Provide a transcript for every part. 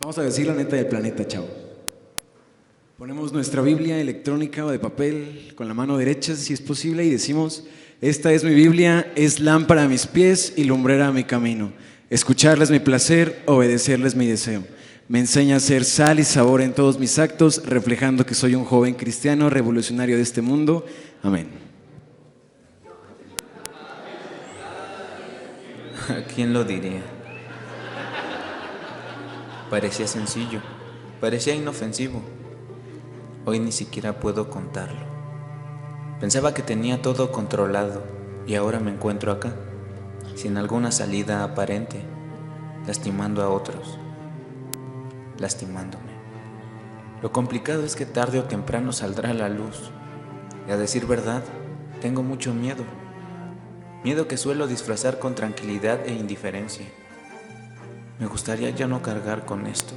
Vamos a decir la neta del planeta, chavo. Ponemos nuestra Biblia electrónica o de papel con la mano derecha, si es posible, y decimos: esta es mi Biblia, es lámpara a mis pies y lumbrera a mi camino. Escucharles mi placer, obedecerles mi deseo. Me enseña a ser sal y sabor en todos mis actos, reflejando que soy un joven cristiano revolucionario de este mundo. Amén. ¿Quién lo diría? Parecía sencillo, parecía inofensivo. Hoy ni siquiera puedo contarlo. Pensaba que tenía todo controlado y ahora me encuentro acá, sin alguna salida aparente, lastimando a otros, lastimándome. Lo complicado es que tarde o temprano saldrá a la luz. Y a decir verdad, tengo mucho miedo. Miedo que suelo disfrazar con tranquilidad e indiferencia. Me gustaría ya no cargar con esto.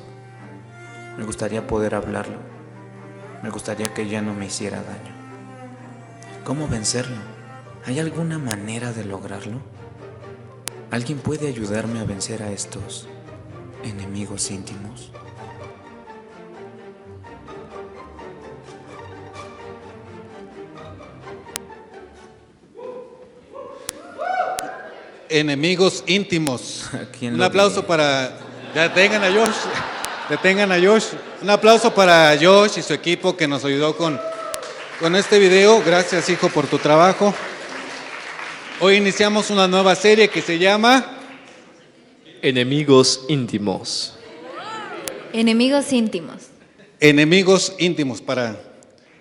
Me gustaría poder hablarlo. Me gustaría que ya no me hiciera daño. ¿Cómo vencerlo? ¿Hay alguna manera de lograrlo? ¿Alguien puede ayudarme a vencer a estos enemigos íntimos? Enemigos íntimos. ¿Quién Un lo aplauso diría? para... Ya detengan a Josh. Detengan a Josh. Un aplauso para Josh y su equipo que nos ayudó con este video. Gracias, hijo, por tu trabajo. Hoy iniciamos una nueva serie que se llama Enemigos íntimos. Enemigos íntimos. Enemigos íntimos.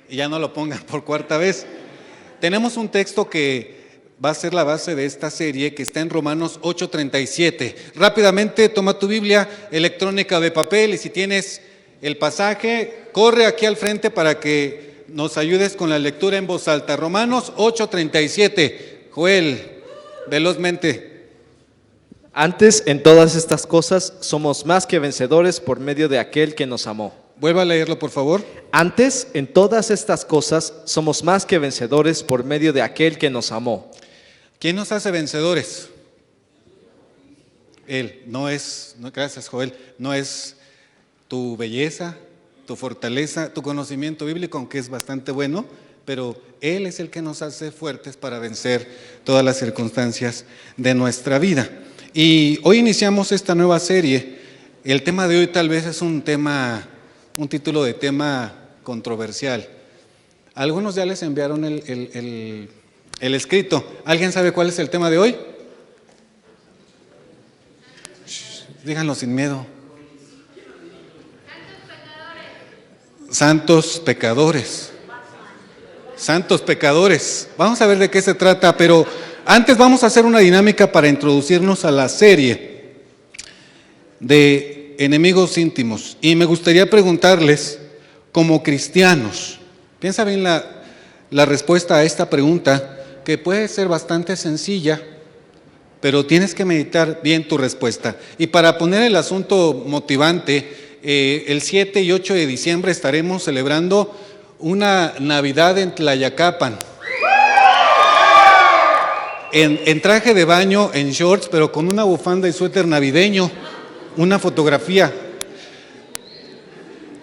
Y ya no lo pongan por cuarta vez. Tenemos un texto que va a ser la base de esta serie, que está en Romanos 8:37. Rápidamente toma tu Biblia electrónica de papel y si tienes el pasaje, corre aquí al frente para que nos ayudes con la lectura en voz alta. Romanos 8:37. Joel, velozmente. Antes, en todas estas cosas, somos más que vencedores por medio de aquel que nos amó. Vuelva a leerlo, por favor. Antes, en todas estas cosas, somos más que vencedores por medio de aquel que nos amó. ¿Quién nos hace vencedores? Él. Gracias, Joel. No es tu belleza, tu fortaleza, tu conocimiento bíblico, aunque es bastante bueno, pero Él es el que nos hace fuertes para vencer todas las circunstancias de nuestra vida. Y hoy iniciamos esta nueva serie. El tema de hoy tal vez es un título de tema controversial. Algunos ya les enviaron el escrito. ¿Alguien sabe cuál es el tema de hoy? Díganlo sin miedo. Santos pecadores. Santos pecadores. Vamos a ver de qué se trata, pero antes vamos a hacer una dinámica para introducirnos a la serie de enemigos íntimos. Y me gustaría preguntarles, como cristianos, piensa bien la respuesta a esta pregunta, que puede ser bastante sencilla, pero tienes que meditar bien tu respuesta. Y para poner el asunto motivante, el 7 y 8 de diciembre estaremos celebrando una Navidad en Tlayacapan. En traje de baño, en shorts, pero con una bufanda y suéter navideño, una fotografía.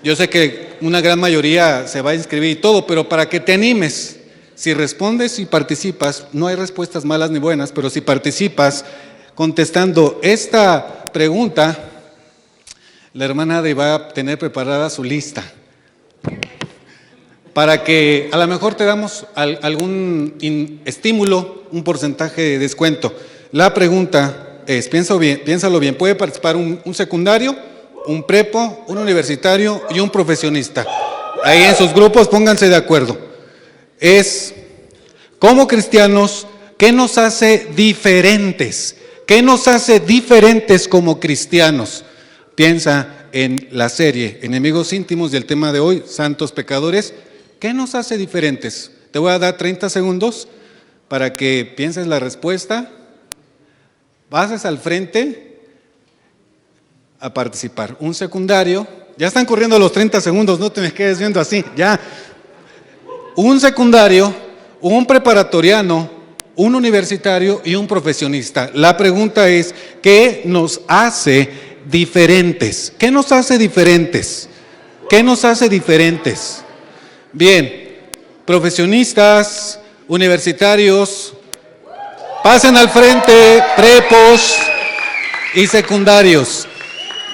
Yo sé que una gran mayoría se va a inscribir y todo, pero para que te animes, si respondes y participas, no hay respuestas malas ni buenas, pero si participas contestando esta pregunta, la hermana Ade va a tener preparada su lista para que a lo mejor te damos algún estímulo, un porcentaje de descuento. La pregunta es, piénsalo bien, puede participar un secundario, un prepo, un universitario y un profesionista. Ahí en sus grupos pónganse de acuerdo. Es, como cristianos, ¿qué nos hace diferentes? ¿Qué nos hace diferentes como cristianos? Piensa en la serie Enemigos íntimos y el tema de hoy, Santos pecadores. ¿Qué nos hace diferentes? Te voy a dar 30 segundos para que pienses la respuesta. Pases al frente a participar. Un secundario, ya están corriendo los 30 segundos, no te me quedes viendo así, ya. Un secundario, un preparatoriano, un universitario y un profesionista. La pregunta es, ¿qué nos hace diferentes. ¿Qué nos hace diferentes? ¿Qué nos hace diferentes? Bien, profesionistas, universitarios, pasen al frente, prepos y secundarios.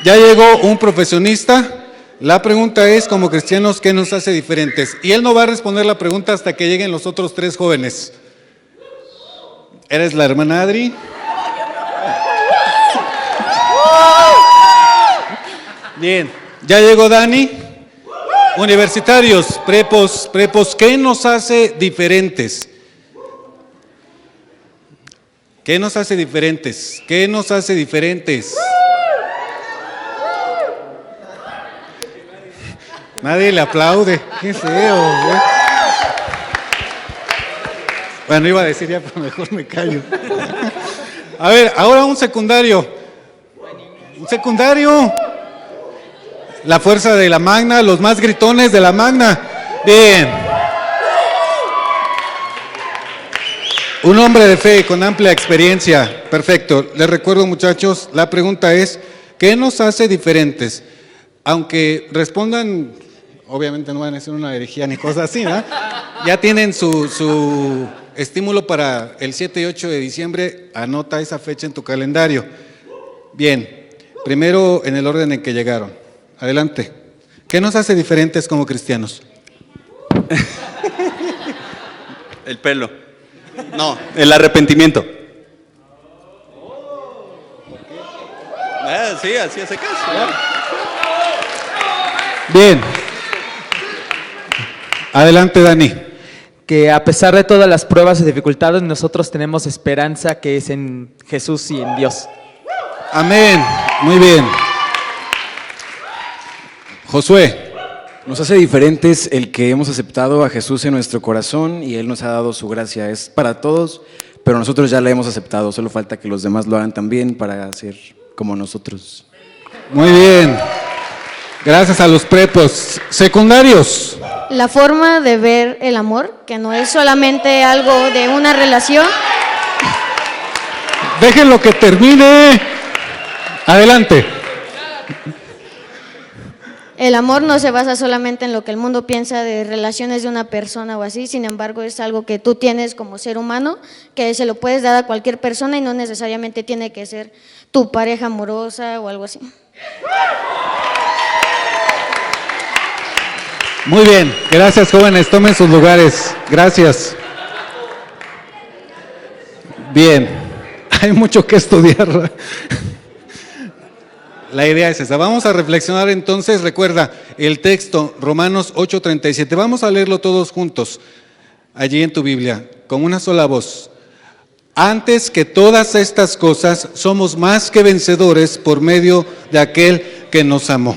Ya llegó un profesionista. La pregunta es, como cristianos, ¿qué nos hace diferentes? Y él no va a responder la pregunta hasta que lleguen los otros 3 jóvenes. ¿Eres la hermana Adri? Bien, ya llegó Dani. Universitarios, prepos, ¿qué nos hace diferentes? ¿Qué nos hace diferentes? ¿Qué nos hace diferentes? Nadie le aplaude. Qué feo, ¿eh? Bueno, iba a decir ya, pero mejor me callo. A ver, ahora un secundario. Un secundario. La fuerza de la Magna, los más gritones de la Magna. Bien. Un hombre de fe con amplia experiencia. Perfecto. Les recuerdo, muchachos, la pregunta es, ¿qué nos hace diferentes? Aunque respondan, obviamente no van a decir una herejía ni cosas así, ¿no? Ya tienen su estímulo para el 7 y 8 de diciembre. Anota esa fecha en tu calendario. Bien. Primero en el orden en que llegaron. Adelante. ¿Qué nos hace diferentes como cristianos? El pelo. No, el arrepentimiento. Sí, así hace caso. Bien. Adelante, Dani. Que a pesar de todas las pruebas y dificultades, nosotros tenemos esperanza que es en Jesús y en Dios. Amén. Muy bien. Josué. Nos hace diferentes el que hemos aceptado a Jesús en nuestro corazón y Él nos ha dado su gracia. Es para todos, pero nosotros ya la hemos aceptado. Solo falta que los demás lo hagan también para ser como nosotros. Muy bien. Gracias a los prepos. Secundarios. La forma de ver el amor, que no es solamente algo de una relación. Déjenlo que termine. Adelante. El amor no se basa solamente en lo que el mundo piensa de relaciones de una persona o así, sin embargo es algo que tú tienes como ser humano, que se lo puedes dar a cualquier persona y no necesariamente tiene que ser tu pareja amorosa o algo así. Muy bien, gracias jóvenes, tomen sus lugares, gracias. Bien, hay mucho que estudiar. La idea es esa. Vamos a reflexionar entonces, recuerda el texto, Romanos 8:37. Vamos a leerlo todos juntos, allí en tu Biblia, con una sola voz. Antes que todas estas cosas, somos más que vencedores por medio de aquel que nos amó.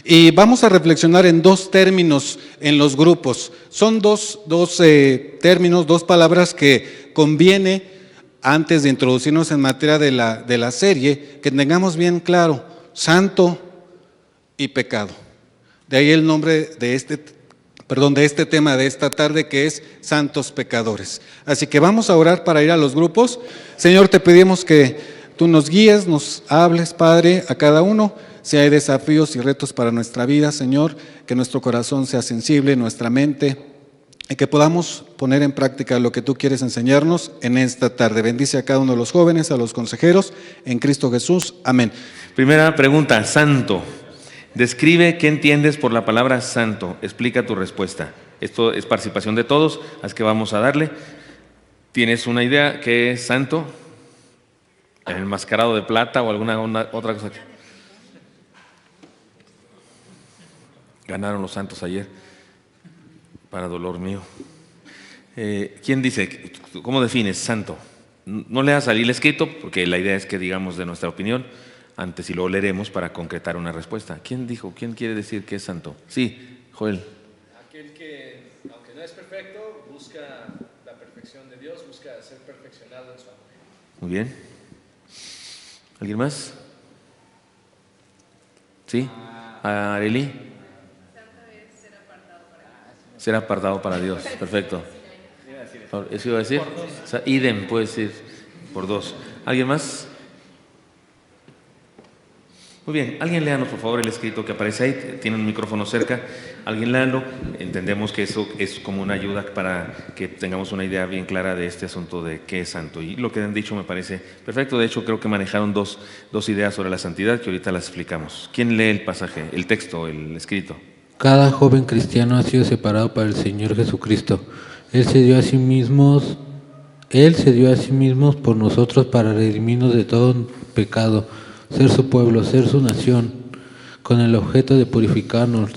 Y vamos a reflexionar en 2 términos en los grupos. Son dos términos, 2 palabras que conviene, antes de introducirnos en materia de la serie, que tengamos bien claro: santo y pecado. De ahí el nombre de este tema de esta tarde, que es santos pecadores. Así que vamos a orar para ir a los grupos. Señor, te pedimos que tú nos guíes, nos hables, Padre, a cada uno. Si hay desafíos y retos para nuestra vida, Señor, que nuestro corazón sea sensible, nuestra mente, y que podamos poner en práctica lo que tú quieres enseñarnos en esta tarde. Bendice a cada uno de los jóvenes, a los consejeros, en Cristo Jesús. Amén. Primera pregunta, santo. Describe qué entiendes por la palabra santo. Explica tu respuesta. Esto es participación de todos, así que vamos a darle. ¿Tienes una idea qué es santo? ¿El enmascarado de plata o alguna otra cosa? Ganaron los santos ayer, para dolor mío. ¿Quién dice? ¿Cómo defines santo? No leas ahí el escrito, porque la idea es que digamos de nuestra opinión antes y luego leeremos para concretar una respuesta. ¿Quién dijo? ¿Quién quiere decir que es santo? Sí, Joel. Aquel que, aunque no es perfecto, busca la perfección de Dios, busca ser perfeccionado en su amor. Muy bien. ¿Alguien más? ¿Sí? ¿Areli? Ser apartado para Dios. Perfecto. ¿Eso iba a decir? O sea, idem, puede decir por 2. ¿Alguien más? Muy bien, alguien léanos por favor el escrito que aparece ahí, tiene un micrófono cerca, alguien léalo, entendemos que eso es como una ayuda para que tengamos una idea bien clara de este asunto de qué es santo. Y lo que han dicho me parece perfecto, de hecho creo que manejaron dos ideas sobre la santidad que ahorita las explicamos. ¿Quién lee el pasaje, el texto, el escrito? Cada joven cristiano ha sido separado para el Señor Jesucristo. Él se dio a sí mismo por nosotros para redimirnos de todo pecado, ser su pueblo, ser su nación, con el objeto de purificarnos.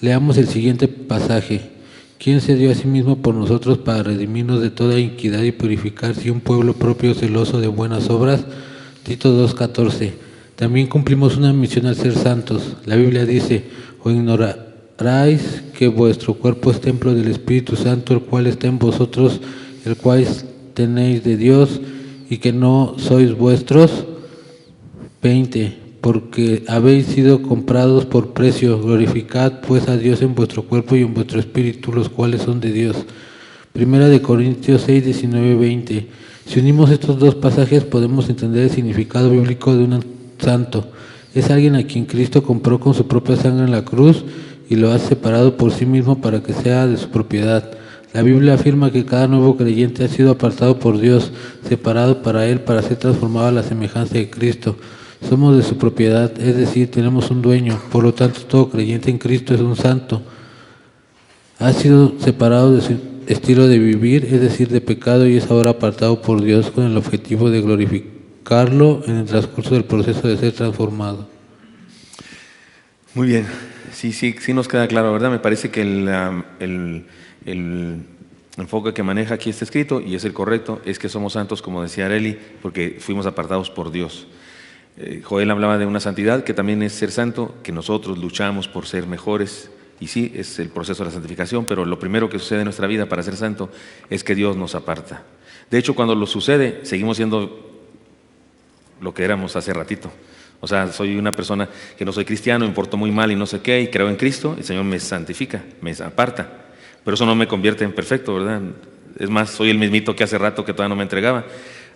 Leamos el siguiente pasaje. ¿Quién se dio a sí mismo por nosotros para redimirnos de toda iniquidad y purificarse un pueblo propio celoso de buenas obras? Tito 2:14. También cumplimos una misión al ser santos. La Biblia dice: ¿o ignoráis que vuestro cuerpo es templo del Espíritu Santo, el cual está en vosotros, el cual tenéis de Dios, y que no sois vuestros? 20. Porque habéis sido comprados por precio. Glorificad pues a Dios en vuestro cuerpo y en vuestro espíritu, los cuales son de Dios. Primera de Corintios 6, 19, 20. Si unimos estos dos pasajes podemos entender el significado bíblico de un santo. Es alguien a quien Cristo compró con su propia sangre en la cruz y lo ha separado por sí mismo para que sea de su propiedad. La Biblia afirma que cada nuevo creyente ha sido apartado por Dios, separado para Él, para ser transformado a la semejanza de Cristo. Somos de su propiedad, es decir, tenemos un dueño. Por lo tanto, todo creyente en Cristo es un santo. Ha sido separado de su estilo de vivir, es decir, de pecado, y es ahora apartado por Dios con el objetivo de glorificarlo en el transcurso del proceso de ser transformado. Muy bien, sí nos queda claro, ¿verdad? Me parece que el enfoque que maneja aquí este escrito, y es el correcto, es que somos santos, como decía Areli, porque fuimos apartados por Dios. Joel hablaba de una santidad que también es ser santo, que nosotros luchamos por ser mejores, y sí, es el proceso de la santificación, pero lo primero que sucede en nuestra vida para ser santo es que Dios nos aparta. De hecho, cuando lo sucede, seguimos siendo lo que éramos hace ratito. O sea, soy una persona que no soy cristiano, me porto muy mal y no sé qué, y creo en Cristo, el Señor me santifica, me aparta, pero eso no me convierte en perfecto, ¿verdad? Es más, soy el mismito que hace rato que todavía no me entregaba.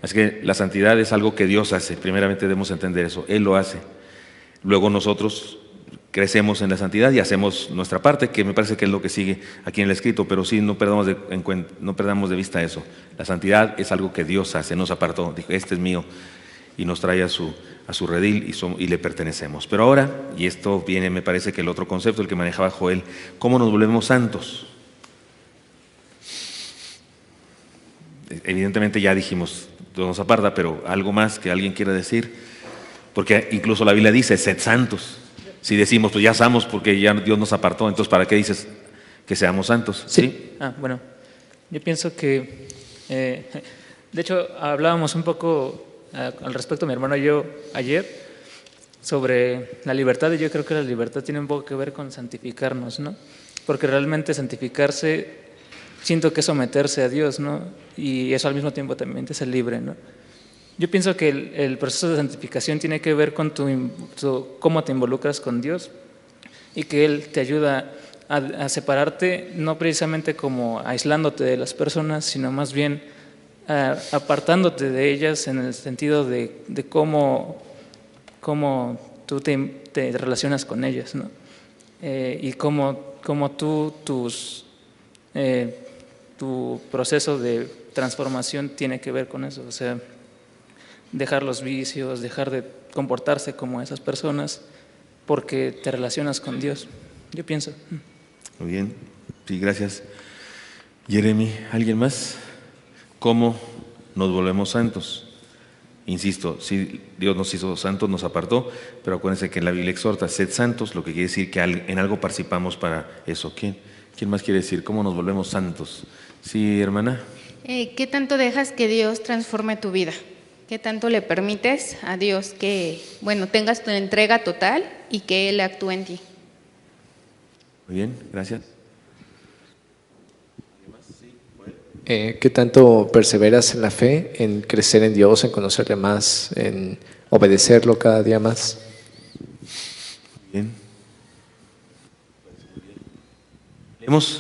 Así que la santidad es algo que Dios hace, primeramente debemos entender eso, Él lo hace. Luego nosotros crecemos en la santidad y hacemos nuestra parte, que me parece que es lo que sigue aquí en el escrito, pero sí no perdamos de vista eso. La santidad es algo que Dios hace, nos apartó, dijo, este es mío, y nos trae a su redil y le pertenecemos. Pero ahora, y esto viene, me parece que el otro concepto, el que manejaba Joel, ¿cómo nos volvemos santos? Evidentemente ya dijimos, Dios nos aparta, pero algo más que alguien quiera decir, porque incluso la Biblia dice, sed santos. Si decimos, pues ya somos porque ya Dios nos apartó, entonces ¿para qué dices que seamos santos? Sí. Bueno, yo pienso que, de hecho, hablábamos un poco al respecto, mi hermano y yo, ayer, sobre la libertad, y yo creo que la libertad tiene un poco que ver con santificarnos, ¿no? Porque realmente santificarse, siento que es someterse a Dios, ¿no? Y eso al mismo tiempo también te hace libre, ¿no? Yo pienso que el proceso de santificación tiene que ver con cómo te involucras con Dios y que Él te ayuda a separarte, no precisamente como aislándote de las personas, sino más bien apartándote de ellas en el sentido de cómo tú te relacionas con ellas, ¿no? Y cómo tu proceso de transformación tiene que ver con eso, o sea, dejar los vicios, dejar de comportarse como esas personas, porque te relacionas con Dios, yo pienso. Muy bien, sí, gracias. Jeremy, ¿alguien más? ¿Cómo nos volvemos santos? Insisto, sí, Dios nos hizo santos, nos apartó, pero acuérdense que en la Biblia exhorta, sed santos, lo que quiere decir que en algo participamos para eso. ¿Quién más quiere decir cómo nos volvemos santos? Sí, hermana. ¿Qué tanto dejas que Dios transforme tu vida? ¿Qué tanto le permites a Dios que, tengas tu entrega total y que Él actúe en ti? Muy bien, gracias. ¿Qué tanto perseveras en la fe, en crecer en Dios, en conocerle más, en obedecerlo cada día más? Bien.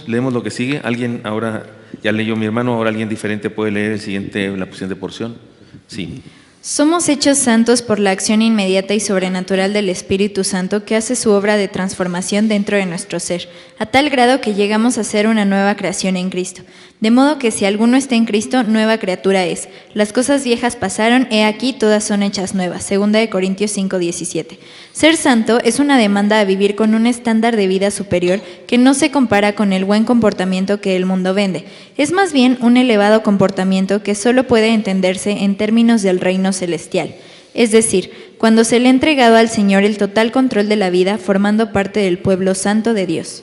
Leemos lo que sigue. ¿Alguien ahora, ya leyó mi hermano, ahora alguien diferente puede leer la siguiente porción? Sí. Somos hechos santos por la acción inmediata y sobrenatural del Espíritu Santo que hace su obra de transformación dentro de nuestro ser, a tal grado que llegamos a ser una nueva creación en Cristo. De modo que si alguno está en Cristo, nueva criatura es. Las cosas viejas pasaron, he aquí todas son hechas nuevas. 2 Corintios 5:17. Ser santo es una demanda a vivir con un estándar de vida superior que no se compara con el buen comportamiento que el mundo vende. Es más bien un elevado comportamiento que solo puede entenderse en términos del reino celestial. Es decir, cuando se le ha entregado al Señor el total control de la vida, formando parte del pueblo santo de Dios.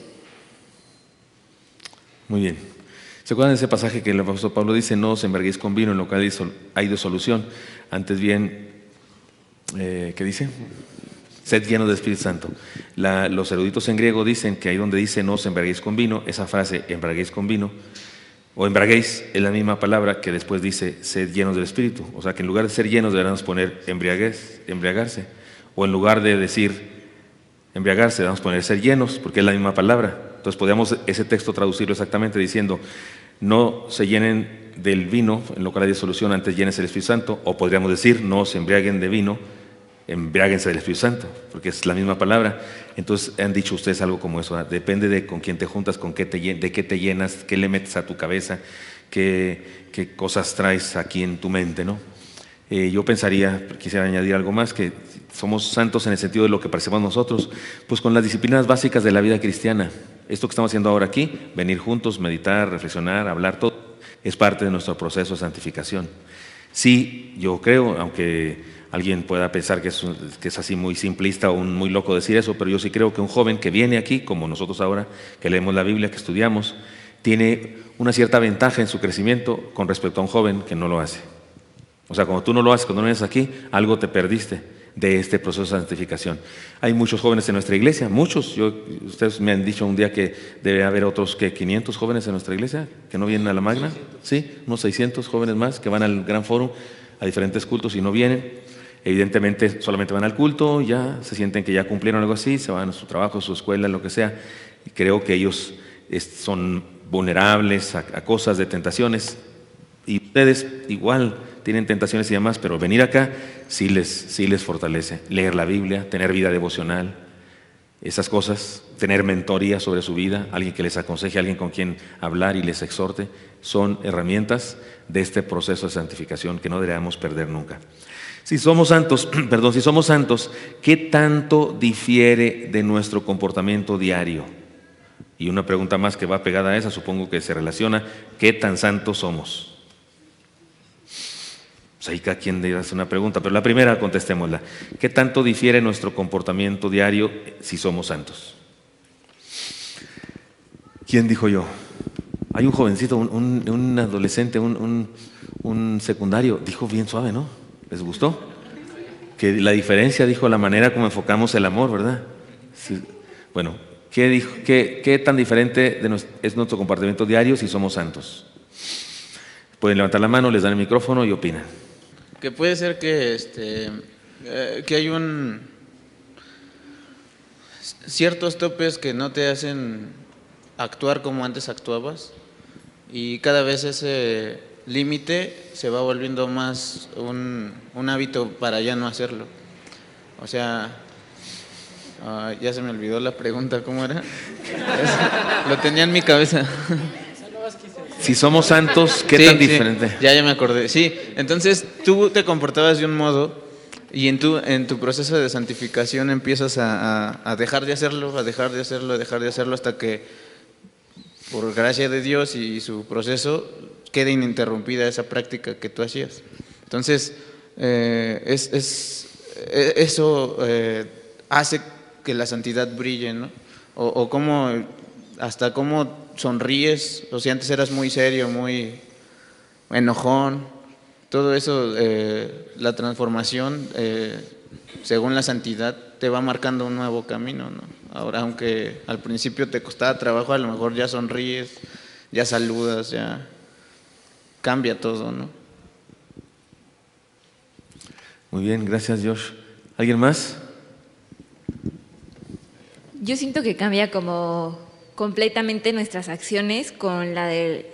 Muy bien. ¿Se acuerdan de ese pasaje que el apóstol Pablo dice, no os embriaguéis con vino en lo cual hay disolución? Antes bien, ¿qué dice? Sed llenos del Espíritu Santo. Los eruditos en griego dicen que ahí donde dice no os embriaguéis con vino, esa frase embriaguéis con vino, o embriaguéis es la misma palabra que después dice sed llenos del Espíritu. O sea que en lugar de ser llenos deberíamos poner embriagarse. O en lugar de decir embriagarse debemos poner ser llenos, porque es la misma palabra. Entonces podríamos ese texto traducirlo exactamente diciendo no se llenen del vino en lo cual hay disolución, antes llénense del Espíritu Santo. O podríamos decir no se embriaguen de vino, embriáguense del Espíritu Santo, porque es la misma palabra. Entonces han dicho ustedes algo como eso, depende de con quién te juntas, de qué te llenas, qué le metes a tu cabeza, qué cosas traes aquí en tu mente, ¿no? Yo quisiera añadir algo más, que somos santos en el sentido de lo que parecemos nosotros, pues con las disciplinas básicas de la vida cristiana. Esto que estamos haciendo ahora aquí, venir juntos, meditar, reflexionar, hablar, todo, es parte de nuestro proceso de santificación. Sí, yo creo, aunque alguien pueda pensar que es así muy simplista o muy loco decir eso, pero yo sí creo que un joven que viene aquí, como nosotros ahora, que leemos la Biblia, que estudiamos, tiene una cierta ventaja en su crecimiento con respecto a un joven que no lo hace. O sea, cuando tú no lo haces, cuando no vienes aquí, algo te perdiste de este proceso de santificación. Hay muchos jóvenes en nuestra iglesia, muchos. Ustedes me han dicho un día que debe haber otros 500 jóvenes en nuestra iglesia que no vienen a la Magna. 600. Sí, unos 600 jóvenes más que van al Gran Fórum, a diferentes cultos y no vienen. Evidentemente solamente van al culto, ya se sienten que ya cumplieron algo así, se van a su trabajo, a su escuela, lo que sea. Y creo que ellos son vulnerables a cosas de tentaciones. Y ustedes igual tienen tentaciones y demás, pero venir acá sí les fortalece. Leer la Biblia, tener vida devocional, esas cosas, tener mentoría sobre su vida, alguien que les aconseje, alguien con quien hablar y les exhorte, son herramientas de este proceso de santificación que no deberíamos perder nunca. Si somos santos, ¿qué tanto difiere de nuestro comportamiento diario? Y una pregunta más que va pegada a esa, supongo que se relaciona, ¿qué tan santos somos? Pues ahí cada quien debe hacer una pregunta, pero la primera contestémosla. ¿Qué tanto difiere nuestro comportamiento diario si somos santos? ¿Quién dijo yo? Hay un jovencito, un adolescente, un secundario, dijo bien suave, ¿no? ¿Les gustó? Que la diferencia, dijo, la manera como enfocamos el amor, ¿verdad? Sí. Bueno, ¿qué tan diferente es nuestro comportamiento diario si somos santos? Pueden levantar la mano, les dan el micrófono y opinan. Que puede ser que hay ciertos topes que no te hacen actuar como antes actuabas, y cada vez ese límite se va volviendo más un hábito para ya no hacerlo. O sea, ya se me olvidó la pregunta, ¿cómo era? Lo tenía en mi cabeza. Si somos santos, ¿qué tan diferente? Ya me acordé. Sí, entonces tú te comportabas de un modo y en tu proceso de santificación empiezas a dejar de hacerlo, a dejar de hacerlo hasta que, por gracia de Dios y su proceso, quede ininterrumpida esa práctica que tú hacías. Entonces, eso hace que la santidad brille, ¿no? O hasta cómo sonríes, o si antes eras muy serio, muy enojón, todo eso, la transformación, según la santidad, te va marcando un nuevo camino, ¿no? Ahora, aunque al principio te costaba trabajo, a lo mejor ya sonríes, ya saludas, ya cambia todo, ¿no? Muy bien, gracias, Josh. ¿Alguien más? Yo siento que cambia como completamente nuestras acciones con la de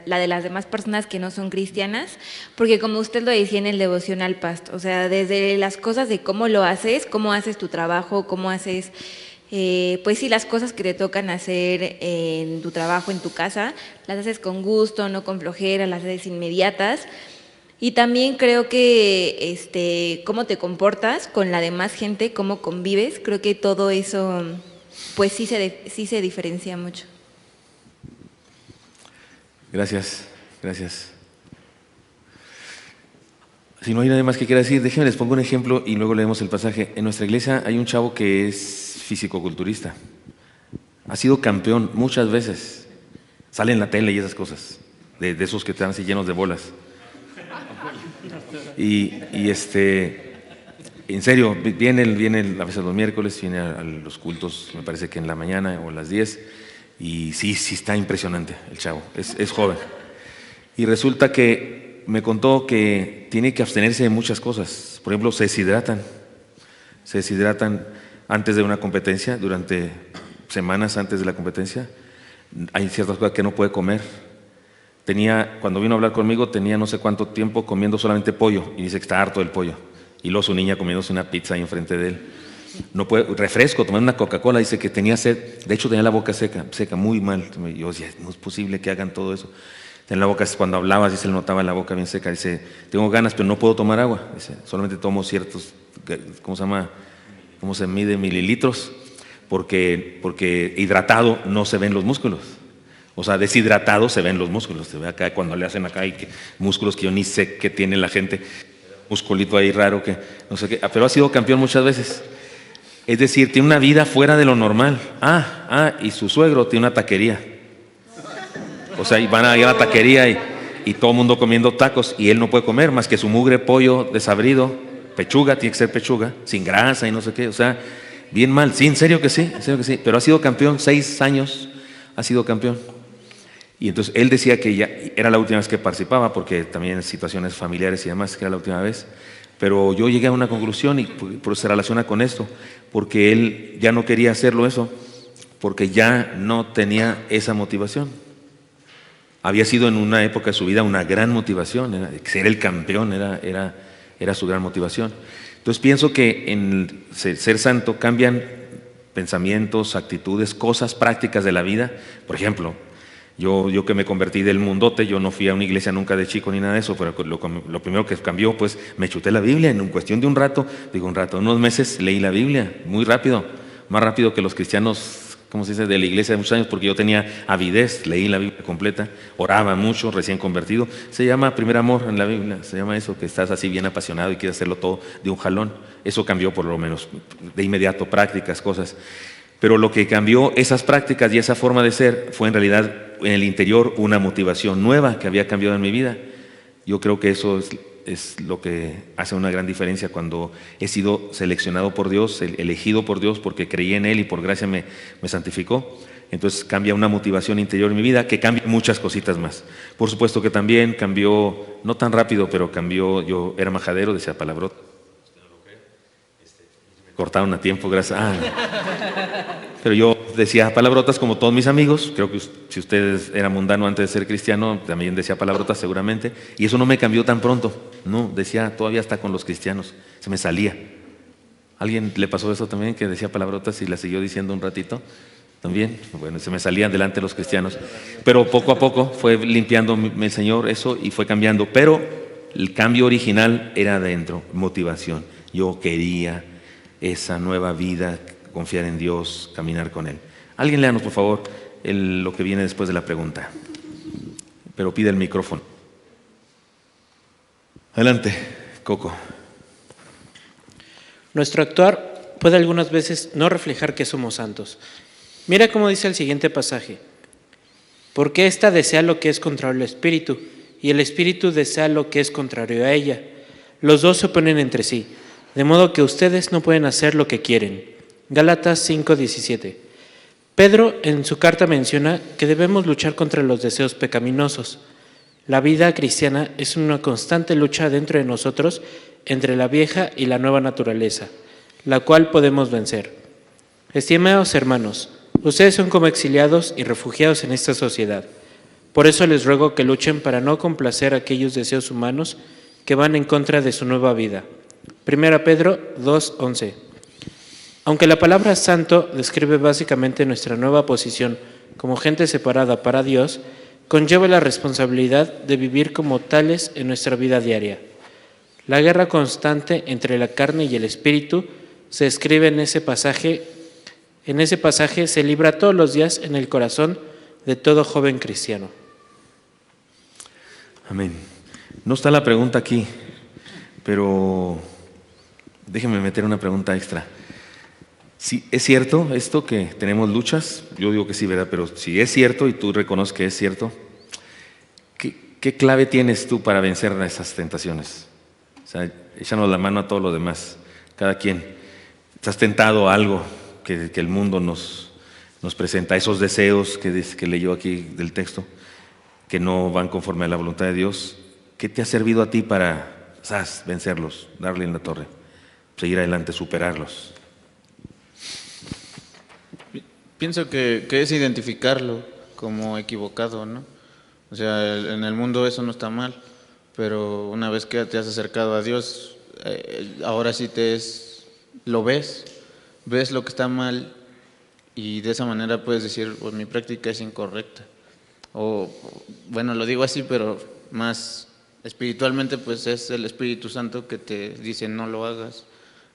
las demás personas que no son cristianas, porque como usted lo decía en el devocional Past, o sea, desde las cosas de cómo lo haces, cómo haces tu trabajo, cómo haces, pues sí, las cosas que te tocan hacer en tu trabajo, en tu casa, las haces con gusto, no con flojera, las haces inmediatas. Y también creo que cómo te comportas con la demás gente, cómo convives, creo que todo eso pues sí se diferencia mucho. Gracias, gracias. Si no hay nada más que quiera decir, déjenme les pongo un ejemplo y luego leemos el pasaje. En nuestra iglesia hay un chavo que es fisicoculturista. Ha sido campeón muchas veces. Sale en la tele y esas cosas, de esos que están así llenos de bolas. Y en serio, viene a veces los miércoles, viene a los cultos, me parece que en la mañana o a las 10, y sí está impresionante el chavo, es joven. Y resulta que me contó que tiene que abstenerse de muchas cosas. Por ejemplo, se deshidratan antes de una competencia, durante semanas antes de la competencia. Hay ciertas cosas que no puede comer. Cuando vino a hablar conmigo, tenía no sé cuánto tiempo comiendo solamente pollo, y dice que está harto del pollo. Y luego su niña comiéndose una pizza ahí enfrente de él. No puede, refresco, tomando una Coca-Cola, dice que tenía sed, de hecho tenía la boca seca, muy mal. Yo decía, no es posible que hagan todo eso. Tenía la boca, cuando hablaba, así se le notaba la boca bien seca. Dice, tengo ganas, pero no puedo tomar agua. Dice, solamente tomo ciertos, ¿cómo se mide? Mililitros, porque hidratado no se ven los músculos. O sea, deshidratado se ven los músculos. Se ve acá cuando le hacen acá hay músculos que yo ni sé qué tiene la gente. Musculito ahí raro que no sé qué. Pero ha sido campeón muchas veces. Es decir, tiene una vida fuera de lo normal. Y su suegro tiene una taquería. O sea, y van a ir a la taquería y todo el mundo comiendo tacos y él no puede comer más que su mugre pollo desabrido, pechuga, tiene que ser pechuga, sin grasa y no sé qué. O sea, bien mal. Sí, en serio que sí. Pero ha sido campeón, 6 años ha sido campeón. Y entonces él decía que ya era la última vez que participaba, porque también en situaciones familiares y demás, que era la última vez. Pero yo llegué a una conclusión y se relaciona con esto, porque él ya no quería hacerlo eso, porque ya no tenía esa motivación. Había sido en una época de su vida una gran motivación, ser el campeón era su gran motivación. Entonces pienso que en ser santo cambian pensamientos, actitudes, cosas prácticas de la vida. Por ejemplo, yo que me convertí del mundote, yo no fui a una iglesia nunca de chico ni nada de eso, pero lo primero que cambió, pues me chuté la Biblia en cuestión de unos meses leí la Biblia, muy rápido, más rápido que los cristianos, ¿cómo se dice?, de la iglesia de muchos años, porque yo tenía avidez, leí la Biblia completa, oraba mucho, recién convertido. Se llama primer amor en la Biblia, se llama eso, que estás así bien apasionado y quieres hacerlo todo de un jalón. Eso cambió por lo menos, de inmediato, prácticas, cosas. Pero lo que cambió esas prácticas y esa forma de ser fue en realidad en el interior una motivación nueva que había cambiado en mi vida. Yo creo que eso es lo que hace una gran diferencia cuando he sido seleccionado por Dios, elegido por Dios porque creí en Él y por gracia me santificó. Entonces cambia una motivación interior en mi vida que cambia muchas cositas más. Por supuesto que también cambió, no tan rápido, pero cambió. Yo era majadero, decía palabrota. Cortaron a tiempo, gracias. Pero yo decía palabrotas como todos mis amigos. Creo que si ustedes eran mundano antes de ser cristiano, también decía palabrotas seguramente. Y eso no me cambió tan pronto. No, decía todavía hasta con los cristianos. Se me salía. ¿Alguien le pasó eso también, que decía palabrotas y las siguió diciendo un ratito? También, bueno, se me salían delante los cristianos. Pero poco a poco fue limpiando el Señor eso y fue cambiando. Pero el cambio original era adentro, motivación. Yo quería esa nueva vida, confiar en Dios, caminar con Él. Alguien léanos, por favor, lo que viene después de la pregunta. Pero pide el micrófono. Adelante, Coco. Nuestro actuar puede algunas veces no reflejar que somos santos. Mira cómo dice el siguiente pasaje. Porque ésta desea lo que es contrario al Espíritu, y el Espíritu desea lo que es contrario a ella. Los dos se oponen entre sí, de modo que ustedes no pueden hacer lo que quieren. Gálatas 5:17. Pedro en su carta menciona que debemos luchar contra los deseos pecaminosos. La vida cristiana es una constante lucha dentro de nosotros entre la vieja y la nueva naturaleza, la cual podemos vencer. Estimados hermanos, Ustedes son como exiliados y refugiados en esta sociedad. Por eso les ruego que luchen para no complacer aquellos deseos humanos que van en contra de su nueva vida. 1 Pedro 2:11. Aunque la palabra santo describe básicamente nuestra nueva posición como gente separada para Dios, conlleva la responsabilidad de vivir como tales en nuestra vida diaria. La guerra constante entre la carne y el espíritu se escribe en ese pasaje. En ese pasaje se libra todos los días en el corazón de todo joven cristiano. Amén. No está la pregunta aquí, pero déjenme meter una pregunta extra. Si es cierto esto que tenemos luchas, yo digo que sí, ¿verdad? Pero si es cierto y tú reconoces que es cierto, ¿qué clave tienes tú para vencer a esas tentaciones? O sea, échanos la mano a todo lo demás, cada quien. ¿Estás tentado a algo que el mundo nos presenta? Esos deseos que leyó aquí del texto, que no van conforme a la voluntad de Dios. ¿Qué te ha servido a ti para vencerlos, darle en la torre, seguir adelante, superarlos? Pienso que es identificarlo como equivocado, ¿no? O sea, en el mundo eso no está mal, pero una vez que te has acercado a Dios, ahora sí lo ves lo que está mal y de esa manera puedes decir, pues mi práctica es incorrecta. O, bueno, lo digo así, pero más espiritualmente, pues es el Espíritu Santo que te dice no lo hagas,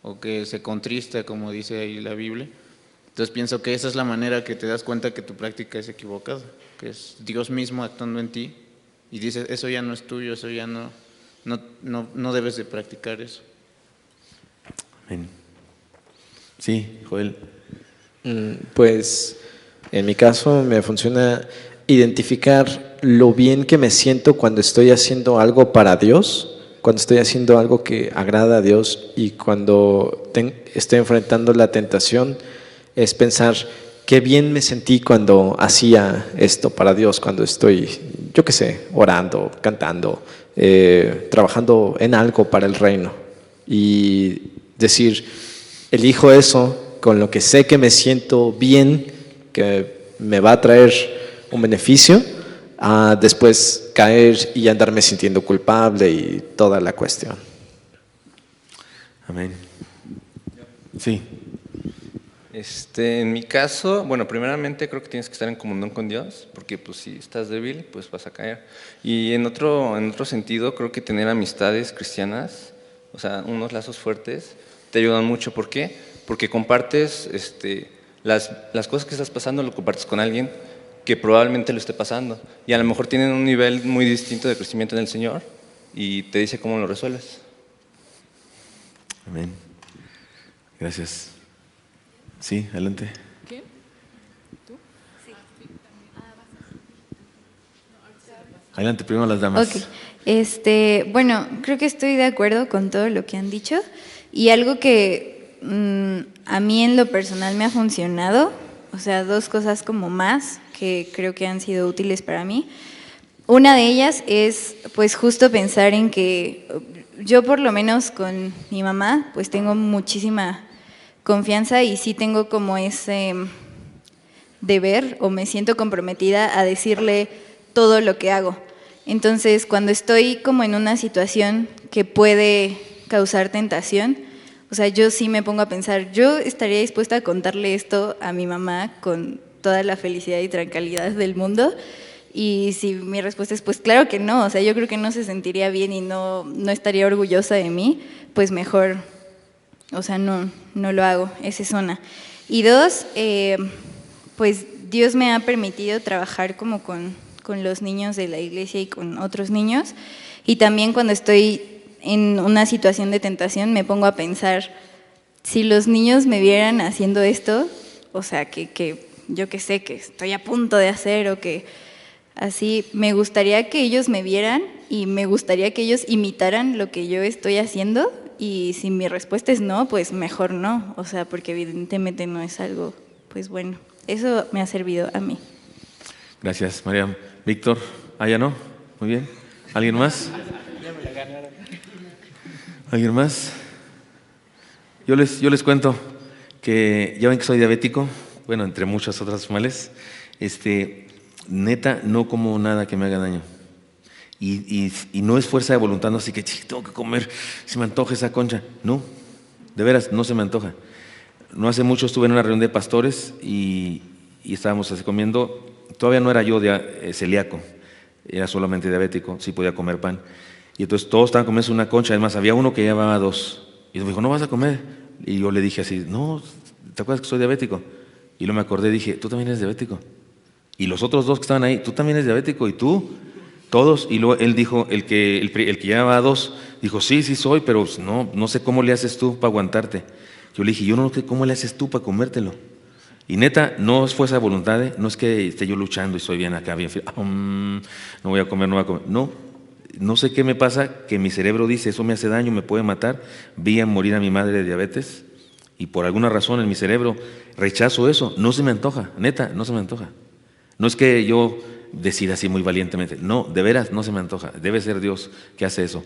o que se contrista, como dice ahí la Biblia. Entonces pienso que esa es la manera que te das cuenta que tu práctica es equivocada, que es Dios mismo actuando en ti y dices, eso ya no es tuyo, eso ya no debes de practicar eso. Amén. Sí, Joel. Pues en mi caso me funciona identificar lo bien que me siento cuando estoy haciendo algo para Dios, cuando estoy haciendo algo que agrada a Dios, y cuando estoy enfrentando la tentación es pensar qué bien me sentí cuando hacía esto para Dios, cuando estoy, yo qué sé, orando, cantando, trabajando en algo para el reino, y decir, elijo eso con lo que sé que me siento bien, que me va a traer un beneficio, a después caer y andarme sintiendo culpable y toda la cuestión. Amén. Sí. En mi caso, bueno, primeramente creo que tienes que estar en comunión con Dios, porque pues si estás débil, pues vas a caer. Y en otro sentido, creo que tener amistades cristianas, o sea, unos lazos fuertes, te ayudan mucho. ¿Por qué? Porque compartes las cosas que estás pasando, lo compartes con alguien que probablemente lo esté pasando, y a lo mejor tienen un nivel muy distinto de crecimiento en el Señor, y te dice cómo lo resuelves. Amén. Gracias. Sí, adelante. ¿Quién? ¿Tú? Sí. Adelante, primero las damas. Ok. Bueno, creo que estoy de acuerdo con todo lo que han dicho, y algo que a mí en lo personal me ha funcionado, o sea, dos cosas como más que creo que han sido útiles para mí. Una de ellas es pues justo pensar en que yo por lo menos con mi mamá pues tengo muchísima confianza y sí tengo como ese deber o me siento comprometida a decirle todo lo que hago. Entonces cuando estoy como en una situación que puede causar tentación, o sea, yo sí me pongo a pensar, yo estaría dispuesta a contarle esto a mi mamá con toda la felicidad y tranquilidad del mundo, y si mi respuesta es pues claro que no, o sea, yo creo que no se sentiría bien y no estaría orgullosa de mí, pues mejor, o sea, no lo hago, esa es una. Y dos, pues Dios me ha permitido trabajar como con los niños de la iglesia y con otros niños, y también cuando estoy en una situación de tentación me pongo a pensar, si los niños me vieran haciendo esto, o sea, que yo que sé, que estoy a punto de hacer o que así, me gustaría que ellos me vieran y me gustaría que ellos imitaran lo que yo estoy haciendo, y si mi respuesta es no, pues mejor no, o sea, porque evidentemente no es algo, pues bueno, eso me ha servido a mí. Gracias, María. Víctor, ¿ya no? Muy bien. ¿Alguien más? ¿Alguien más? Yo les cuento que ya ven que soy diabético bueno, entre muchas otras males, neta, no como nada que me haga daño. Y no es fuerza de voluntad, no así que tengo que comer, se me antoja esa concha. No, de veras, no se me antoja. No hace mucho estuve en una reunión de pastores y estábamos así comiendo. Todavía no era yo celíaco, era solamente diabético, sí podía comer pan. Y entonces todos estaban comiendo una concha, además había uno que llevaba 2. Y me dijo, ¿no vas a comer? Y yo le dije así, no, ¿te acuerdas que soy diabético? Y luego me acordé, dije, ¿tú también eres diabético? Y los otros 2 que estaban ahí, ¿tú también eres diabético? ¿Y tú? Todos. Y luego él dijo, el que llevaba 2, dijo, sí soy, pero no sé cómo le haces tú para aguantarte. Yo le dije, yo no sé cómo le haces tú para comértelo. Y neta, no es fuerza de voluntad, no es que esté yo luchando y soy bien acá, bien no voy a comer, no voy a comer. No sé qué me pasa, que mi cerebro dice, eso me hace daño, me puede matar. Vi a morir a mi madre de diabetes y por alguna razón en mi cerebro rechazo eso. No se me antoja, neta, no se me antoja. No es que yo decida así muy valientemente, no, de veras no se me antoja. Debe ser Dios que hace eso.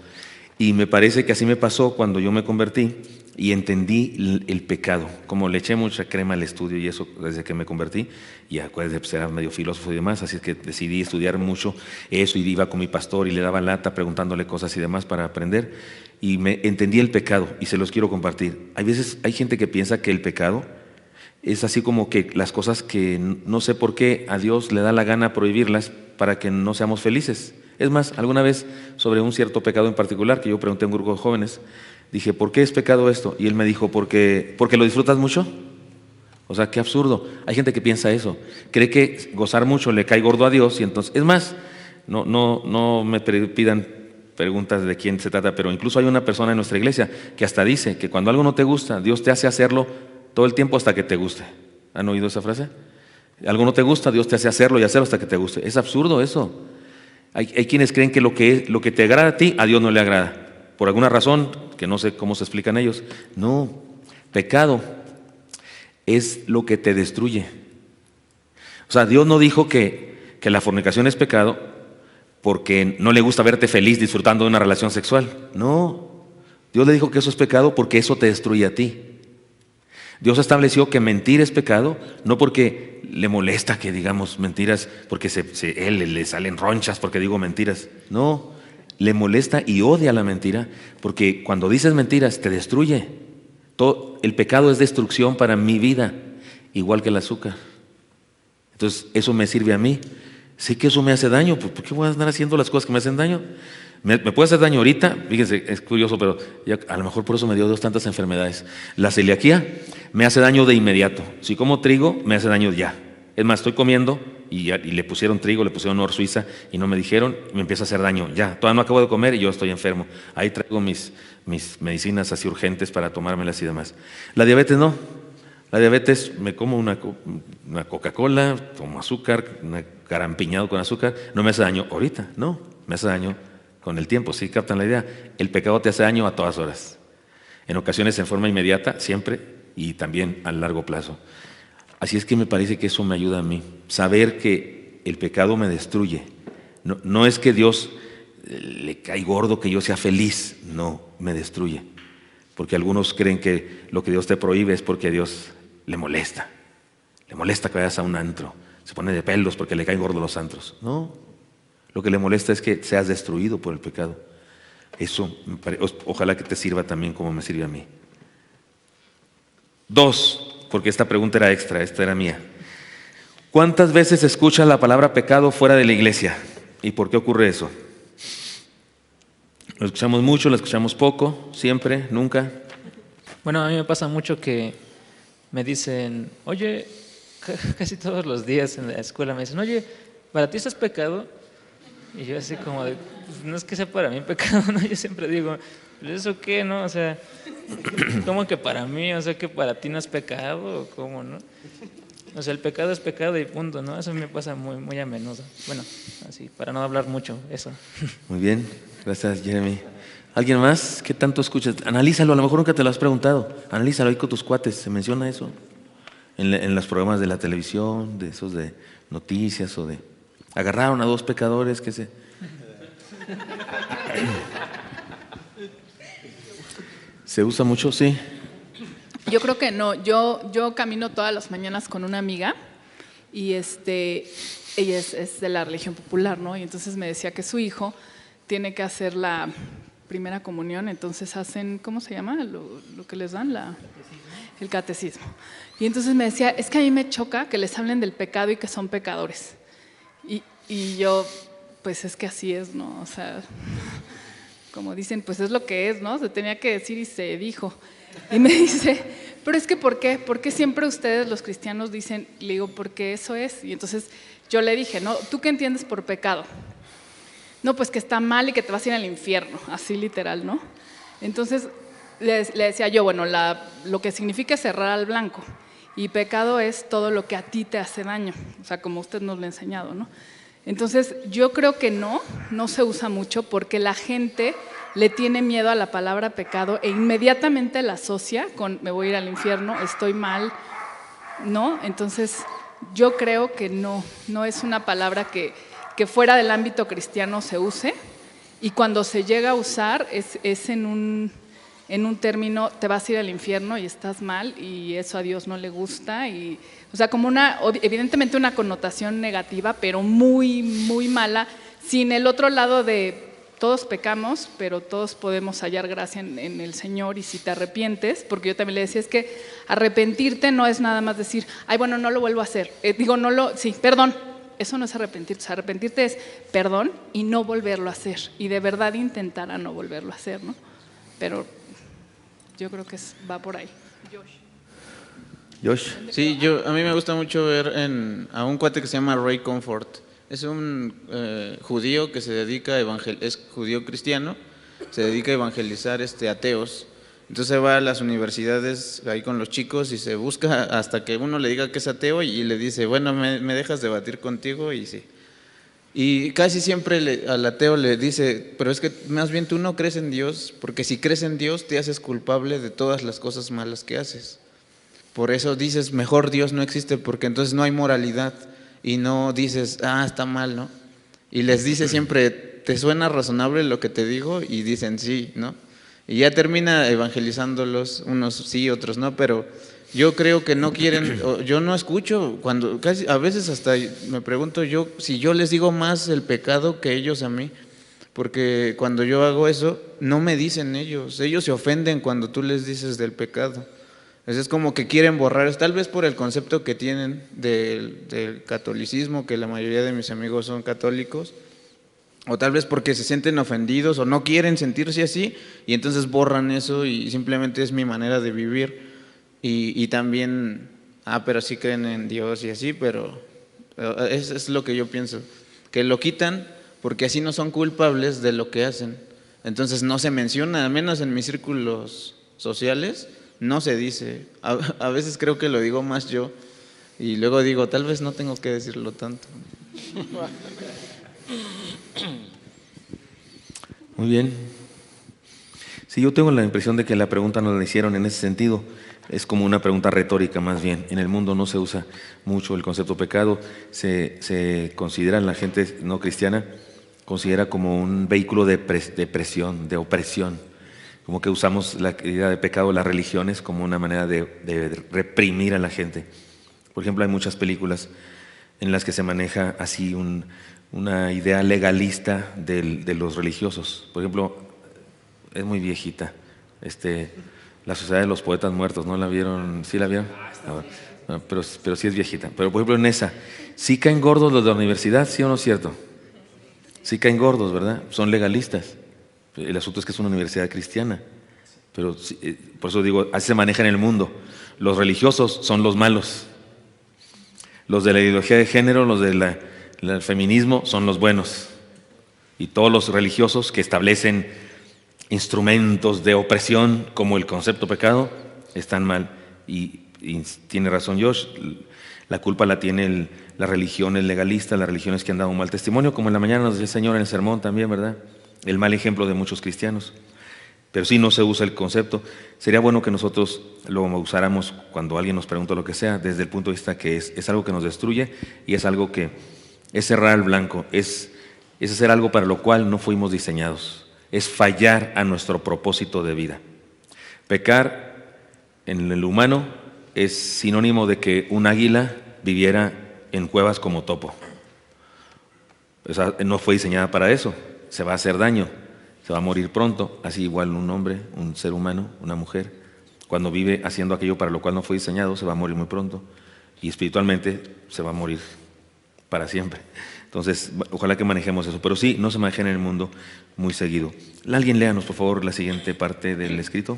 Y me parece que así me pasó cuando yo me convertí y entendí el pecado. Como le eché mucha crema al estudio y eso desde que me convertí, y acuérdate, pues era medio filósofo y demás, así es que decidí estudiar mucho eso y iba con mi pastor y le daba lata preguntándole cosas y demás para aprender. Y entendí el pecado y se los quiero compartir. Hay gente que piensa que el pecado es así como que las cosas que no sé por qué a Dios le da la gana prohibirlas para que no seamos felices. Es más, alguna vez sobre un cierto pecado en particular que yo pregunté a un grupo de jóvenes, dije, ¿por qué es pecado esto? Y él me dijo, ¿porque lo disfrutas mucho? O sea, qué absurdo. Hay gente que piensa eso. Cree que gozar mucho le cae gordo a Dios y entonces, es más, no me pidan preguntas de quién se trata, pero incluso hay una persona en nuestra iglesia que hasta dice que cuando algo no te gusta, Dios te hace hacerlo todo el tiempo hasta que te guste. ¿Han oído esa frase? Algo no te gusta, Dios te hace hacerlo y hacerlo hasta que te guste. Es absurdo eso. Hay quienes creen que lo que te agrada a ti, a Dios no le agrada. Por alguna razón, que no sé cómo se explican ellos. No, pecado es lo que te destruye. O sea, Dios no dijo que la fornicación es pecado porque no le gusta verte feliz disfrutando de una relación sexual. No, Dios le dijo que eso es pecado porque eso te destruye a ti. Dios estableció que mentir es pecado, no porque le molesta que digamos mentiras, porque él le salen ronchas porque digo mentiras. No, le molesta y odia la mentira, porque cuando dices mentiras te destruye. El pecado es destrucción para mi vida, igual que el azúcar. Entonces, eso me sirve a mí. Sé que eso me hace daño, pues ¿por qué voy a andar haciendo las cosas que me hacen daño? Me puede hacer daño ahorita, fíjense, es curioso, pero a lo mejor por eso me dio Dios tantas enfermedades. La celiaquía me hace daño de inmediato. Si como trigo, me hace daño ya. Es más, estoy comiendo y le pusieron trigo, le pusieron Nor Suiza y no me dijeron, me empieza a hacer daño. Ya, todavía no acabo de comer y yo estoy enfermo. Ahí traigo mis medicinas así urgentes para tomármelas y demás. La diabetes no. La diabetes, me como una Coca-Cola, tomo azúcar, un garampiñado con azúcar, no me hace daño ahorita, no, me hace daño con el tiempo. ¿Sí captan la idea? El pecado te hace daño a todas horas. En ocasiones en forma inmediata, siempre, y también a largo plazo. Así es que me parece que eso me ayuda a mí, saber que el pecado me destruye. No es que Dios le cae gordo que yo sea feliz, no, me destruye. Porque algunos creen que lo que Dios te prohíbe es porque a Dios le molesta que vayas a un antro, se pone de pelos porque le caen gordos los antros. No, lo que le molesta es que seas destruido por el pecado. Eso, ojalá que te sirva también como me sirve a mí. 2, porque esta pregunta era extra, esta era mía. ¿Cuántas veces escuchas la palabra pecado fuera de la iglesia? ¿Y por qué ocurre eso? ¿Lo escuchamos mucho, lo escuchamos poco, siempre, nunca? Bueno, a mí me pasa mucho que me dicen, oye, casi todos los días en la escuela me dicen, oye, ¿para ti eso es pecado? Y yo así como de, pues no es que sea para mí pecado, ¿no? Yo siempre digo, ¿eso qué, no? O sea, ¿cómo que para mí? O sea, ¿que para ti no es pecado? ¿O cómo, no? O sea, el pecado es pecado y punto, ¿no? Eso me pasa muy, muy a menudo. Bueno, así, para no hablar mucho, eso. Muy bien, gracias, Jeremy. ¿Alguien más? ¿Qué tanto escuchas? Analízalo, a lo mejor nunca te lo has preguntado. Analízalo ahí con tus cuates, se menciona eso. En los programas de la televisión, de esos de noticias o de... Agarraron a 2 pecadores que se... ¿Se usa mucho? Sí. Yo creo que no. Yo camino todas las mañanas con una amiga y ella es de la religión popular, ¿no? Y entonces me decía que su hijo tiene que hacer la primera comunión, entonces hacen, ¿cómo se llama? Lo que les dan, el catecismo. Y entonces me decía, es que a mí me choca que les hablen del pecado y que son pecadores. Y yo, pues es que así es, ¿no? O sea, como dicen, pues es lo que es, ¿no? Se tenía que decir y se dijo. Y me dice, pero es que ¿por qué? ¿Por qué siempre ustedes los cristianos dicen? Le digo, porque eso es. Y entonces yo le dije, no, ¿tú qué entiendes por pecado? No, pues que está mal y que te vas a ir al infierno, así literal, ¿no? Entonces le decía yo, bueno, lo que significa es cerrar al blanco. Y pecado es todo lo que a ti te hace daño, o sea, como usted nos lo ha enseñado, ¿no? Entonces yo creo que no se usa mucho porque la gente le tiene miedo a la palabra pecado e inmediatamente la asocia con me voy a ir al infierno, estoy mal, ¿no? Entonces yo creo que no es una palabra que fuera del ámbito cristiano se use, y cuando se llega a usar es en un término, te vas a ir al infierno y estás mal y eso a Dios no le gusta, o sea, como evidentemente una connotación negativa, pero muy, muy mala, sin el otro lado de todos pecamos, pero todos podemos hallar gracia en el Señor, y si te arrepientes, porque yo también le decía, es que arrepentirte no es nada más decir, ay, bueno, no lo vuelvo a hacer, perdón, eso no es arrepentirte, o sea, arrepentirte es perdón y no volverlo a hacer, y de verdad intentar a no volverlo a hacer, ¿no? Pero yo creo que va por ahí. Josh. Sí, a mí me gusta mucho ver a un cuate que se llama Ray Comfort. Es un judío que se dedica a es judío cristiano, se dedica a evangelizar ateos. Entonces va a las universidades ahí con los chicos y se busca hasta que uno le diga que es ateo y le dice, bueno, ¿me dejas debatir contigo? Y sí. Y casi siempre al ateo le dice, pero es que más bien tú no crees en Dios, porque si crees en Dios te haces culpable de todas las cosas malas que haces. Por eso dices, mejor Dios no existe, porque entonces no hay moralidad y no dices, está mal, ¿no? Y les dice siempre, ¿te suena razonable lo que te digo? Y dicen sí, ¿no? Y ya termina evangelizándolos, unos sí, otros no, pero yo creo que no quieren, yo no escucho, a veces hasta me pregunto yo si yo les digo más el pecado que ellos a mí, porque cuando yo hago eso, no me dicen ellos se ofenden cuando tú les dices del pecado. Es como que quieren borrar, tal vez por el concepto que tienen del catolicismo, que la mayoría de mis amigos son católicos, o tal vez porque se sienten ofendidos o no quieren sentirse así y entonces borran eso y simplemente es mi manera de vivir. Y también, pero sí creen en Dios y así, pero es lo que yo pienso, que lo quitan porque así no son culpables de lo que hacen. Entonces no se menciona, al menos en mis círculos sociales, no se dice. A veces creo que lo digo más yo y luego digo, tal vez no tengo que decirlo tanto. Muy bien. Sí, yo tengo la impresión de que la pregunta nos la hicieron en ese sentido. Es como una pregunta retórica más bien. En el mundo no se usa mucho el concepto pecado. Se considera, la gente no cristiana, considera como un vehículo de presión, de opresión. Como que usamos la idea de pecado, las religiones, como una manera de reprimir a la gente. Por ejemplo, hay muchas películas en las que se maneja así una idea legalista de los religiosos. Por ejemplo, es muy viejita, La Sociedad de los Poetas Muertos, ¿no la vieron? ¿Sí la vieron? Pero sí es viejita. Pero por ejemplo en esa, ¿sí caen gordos los de la universidad, sí o no es cierto? Sí caen gordos, ¿verdad? Son legalistas. El asunto es que es una universidad cristiana. Pero por eso digo, así se maneja en el mundo. Los religiosos son los malos. Los de la ideología de género, los del feminismo son los buenos. Y todos los religiosos que establecen instrumentos de opresión como el concepto pecado están mal. Y tiene razón Josh, la culpa la tiene las religiones legalistas, las religiones que han dado un mal testimonio, como en la mañana nos decía el Señor en el sermón también, ¿verdad? El mal ejemplo de muchos cristianos. Pero sí no se usa el concepto. Sería bueno que nosotros lo usáramos cuando alguien nos pregunta lo que sea, desde el punto de vista que es algo que nos destruye y es algo que es cerrar al blanco, es hacer algo para lo cual no fuimos diseñados, es fallar a nuestro propósito de vida. Pecar en el humano es sinónimo de que un águila viviera en cuevas como topo. O sea, no fue diseñada para eso, se va a hacer daño, se va a morir pronto. Así igual un hombre, un ser humano, una mujer, cuando vive haciendo aquello para lo cual no fue diseñado, se va a morir muy pronto. Y espiritualmente se va a morir para siempre. Entonces, ojalá que manejemos eso. Pero sí, no se maneja en el mundo muy seguido. Alguien léanos, por favor, la siguiente parte del escrito.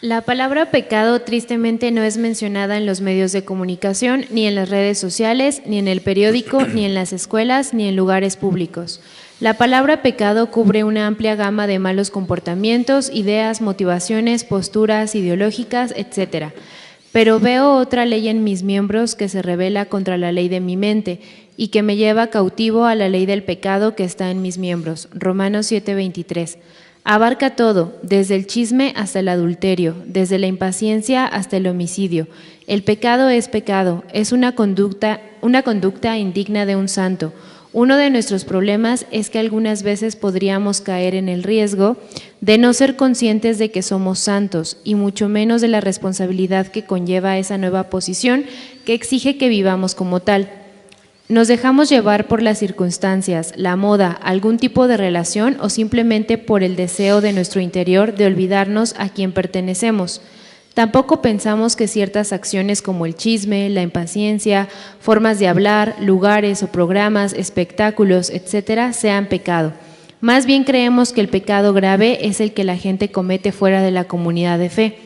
La palabra pecado tristemente no es mencionada en los medios de comunicación, ni en las redes sociales, ni en el periódico, ni en las escuelas, ni en lugares públicos. La palabra pecado cubre una amplia gama de malos comportamientos, ideas, motivaciones, posturas ideológicas, etc. Pero veo otra ley en mis miembros que se rebela contra la ley de mi mente y que me lleva cautivo a la ley del pecado que está en mis miembros. Romanos 7:23. Abarca todo, desde el chisme hasta el adulterio, desde la impaciencia hasta el homicidio. El pecado, es una conducta indigna de un santo. Uno de nuestros problemas es que algunas veces podríamos caer en el riesgo de no ser conscientes de que somos santos y mucho menos de la responsabilidad que conlleva esa nueva posición que exige que vivamos como tal. Nos dejamos llevar por las circunstancias, la moda, algún tipo de relación o simplemente por el deseo de nuestro interior de olvidarnos a quien pertenecemos. Tampoco pensamos que ciertas acciones como el chisme, la impaciencia, formas de hablar, lugares o programas, espectáculos, etcétera, sean pecado. Más bien creemos que el pecado grave es el que la gente comete fuera de la comunidad de fe.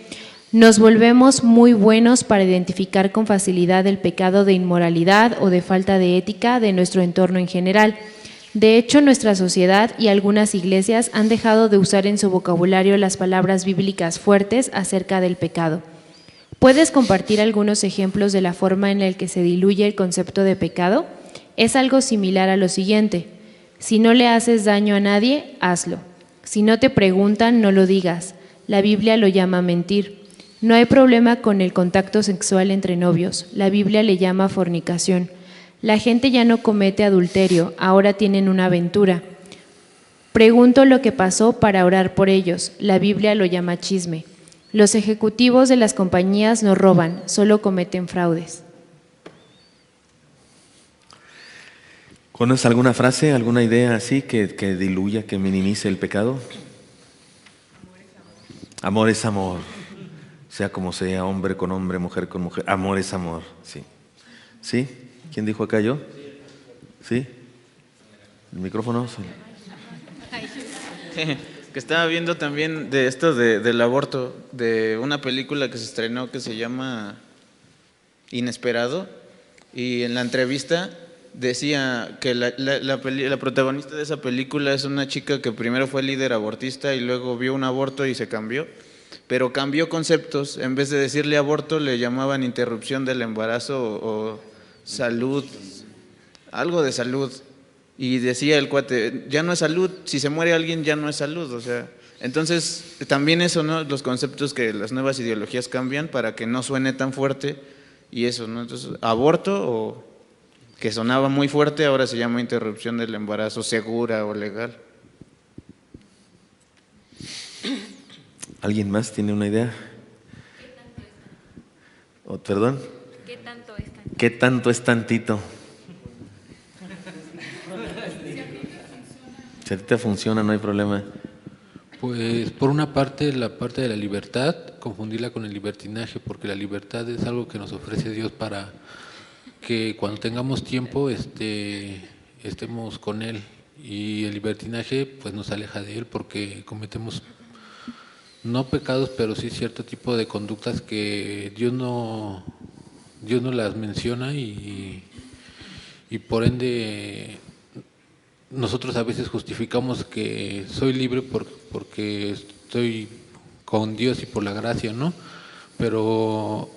Nos volvemos muy buenos para identificar con facilidad el pecado de inmoralidad o de falta de ética de nuestro entorno en general. De hecho, nuestra sociedad y algunas iglesias han dejado de usar en su vocabulario las palabras bíblicas fuertes acerca del pecado. ¿Puedes compartir algunos ejemplos de la forma en la que se diluye el concepto de pecado? Es algo similar a lo siguiente: si no le haces daño a nadie, hazlo. Si no te preguntan, no lo digas. La Biblia lo llama mentir. No hay problema con el contacto sexual entre novios. La Biblia le llama fornicación. La gente ya no comete adulterio, ahora tienen una aventura. Pregunto lo que pasó para orar por ellos. La Biblia lo llama chisme. Los ejecutivos de las compañías no roban, solo cometen fraudes. ¿Conoces alguna frase, alguna idea así que diluya, que minimice el pecado? Amor es amor. Sea como sea, hombre con hombre, mujer con mujer, amor es amor, sí. ¿Sí? ¿Quién dijo acá yo? ¿Sí? ¿El micrófono? Sí. Que estaba viendo también de esto del aborto, de una película que se estrenó que se llama Inesperado, y en la entrevista decía que la protagonista de esa película es una chica que primero fue líder abortista y luego vio un aborto y se cambió. Pero cambió conceptos, en vez de decirle aborto le llamaban interrupción del embarazo o salud, algo de salud. Y decía el cuate, ya no es salud, si se muere alguien ya no es salud. O sea, entonces también eso, ¿no? Los conceptos que las nuevas ideologías cambian para que no suene tan fuerte y eso, ¿no? Entonces, aborto, o que sonaba muy fuerte, ahora se llama interrupción del embarazo segura o legal. ¿Alguien más tiene una idea? Oh, ¿perdón? ¿Qué tanto es tantito? ¿Qué tanto es tantito? Si a ti te funciona, no hay problema. Pues por una parte, la parte de la libertad, confundirla con el libertinaje, porque la libertad es algo que nos ofrece Dios para que cuando tengamos tiempo estemos con Él, y el libertinaje pues nos aleja de Él porque cometemos no pecados, pero sí cierto tipo de conductas que Dios no las menciona y por ende nosotros a veces justificamos que soy libre porque estoy con Dios y por la gracia, ¿no? Pero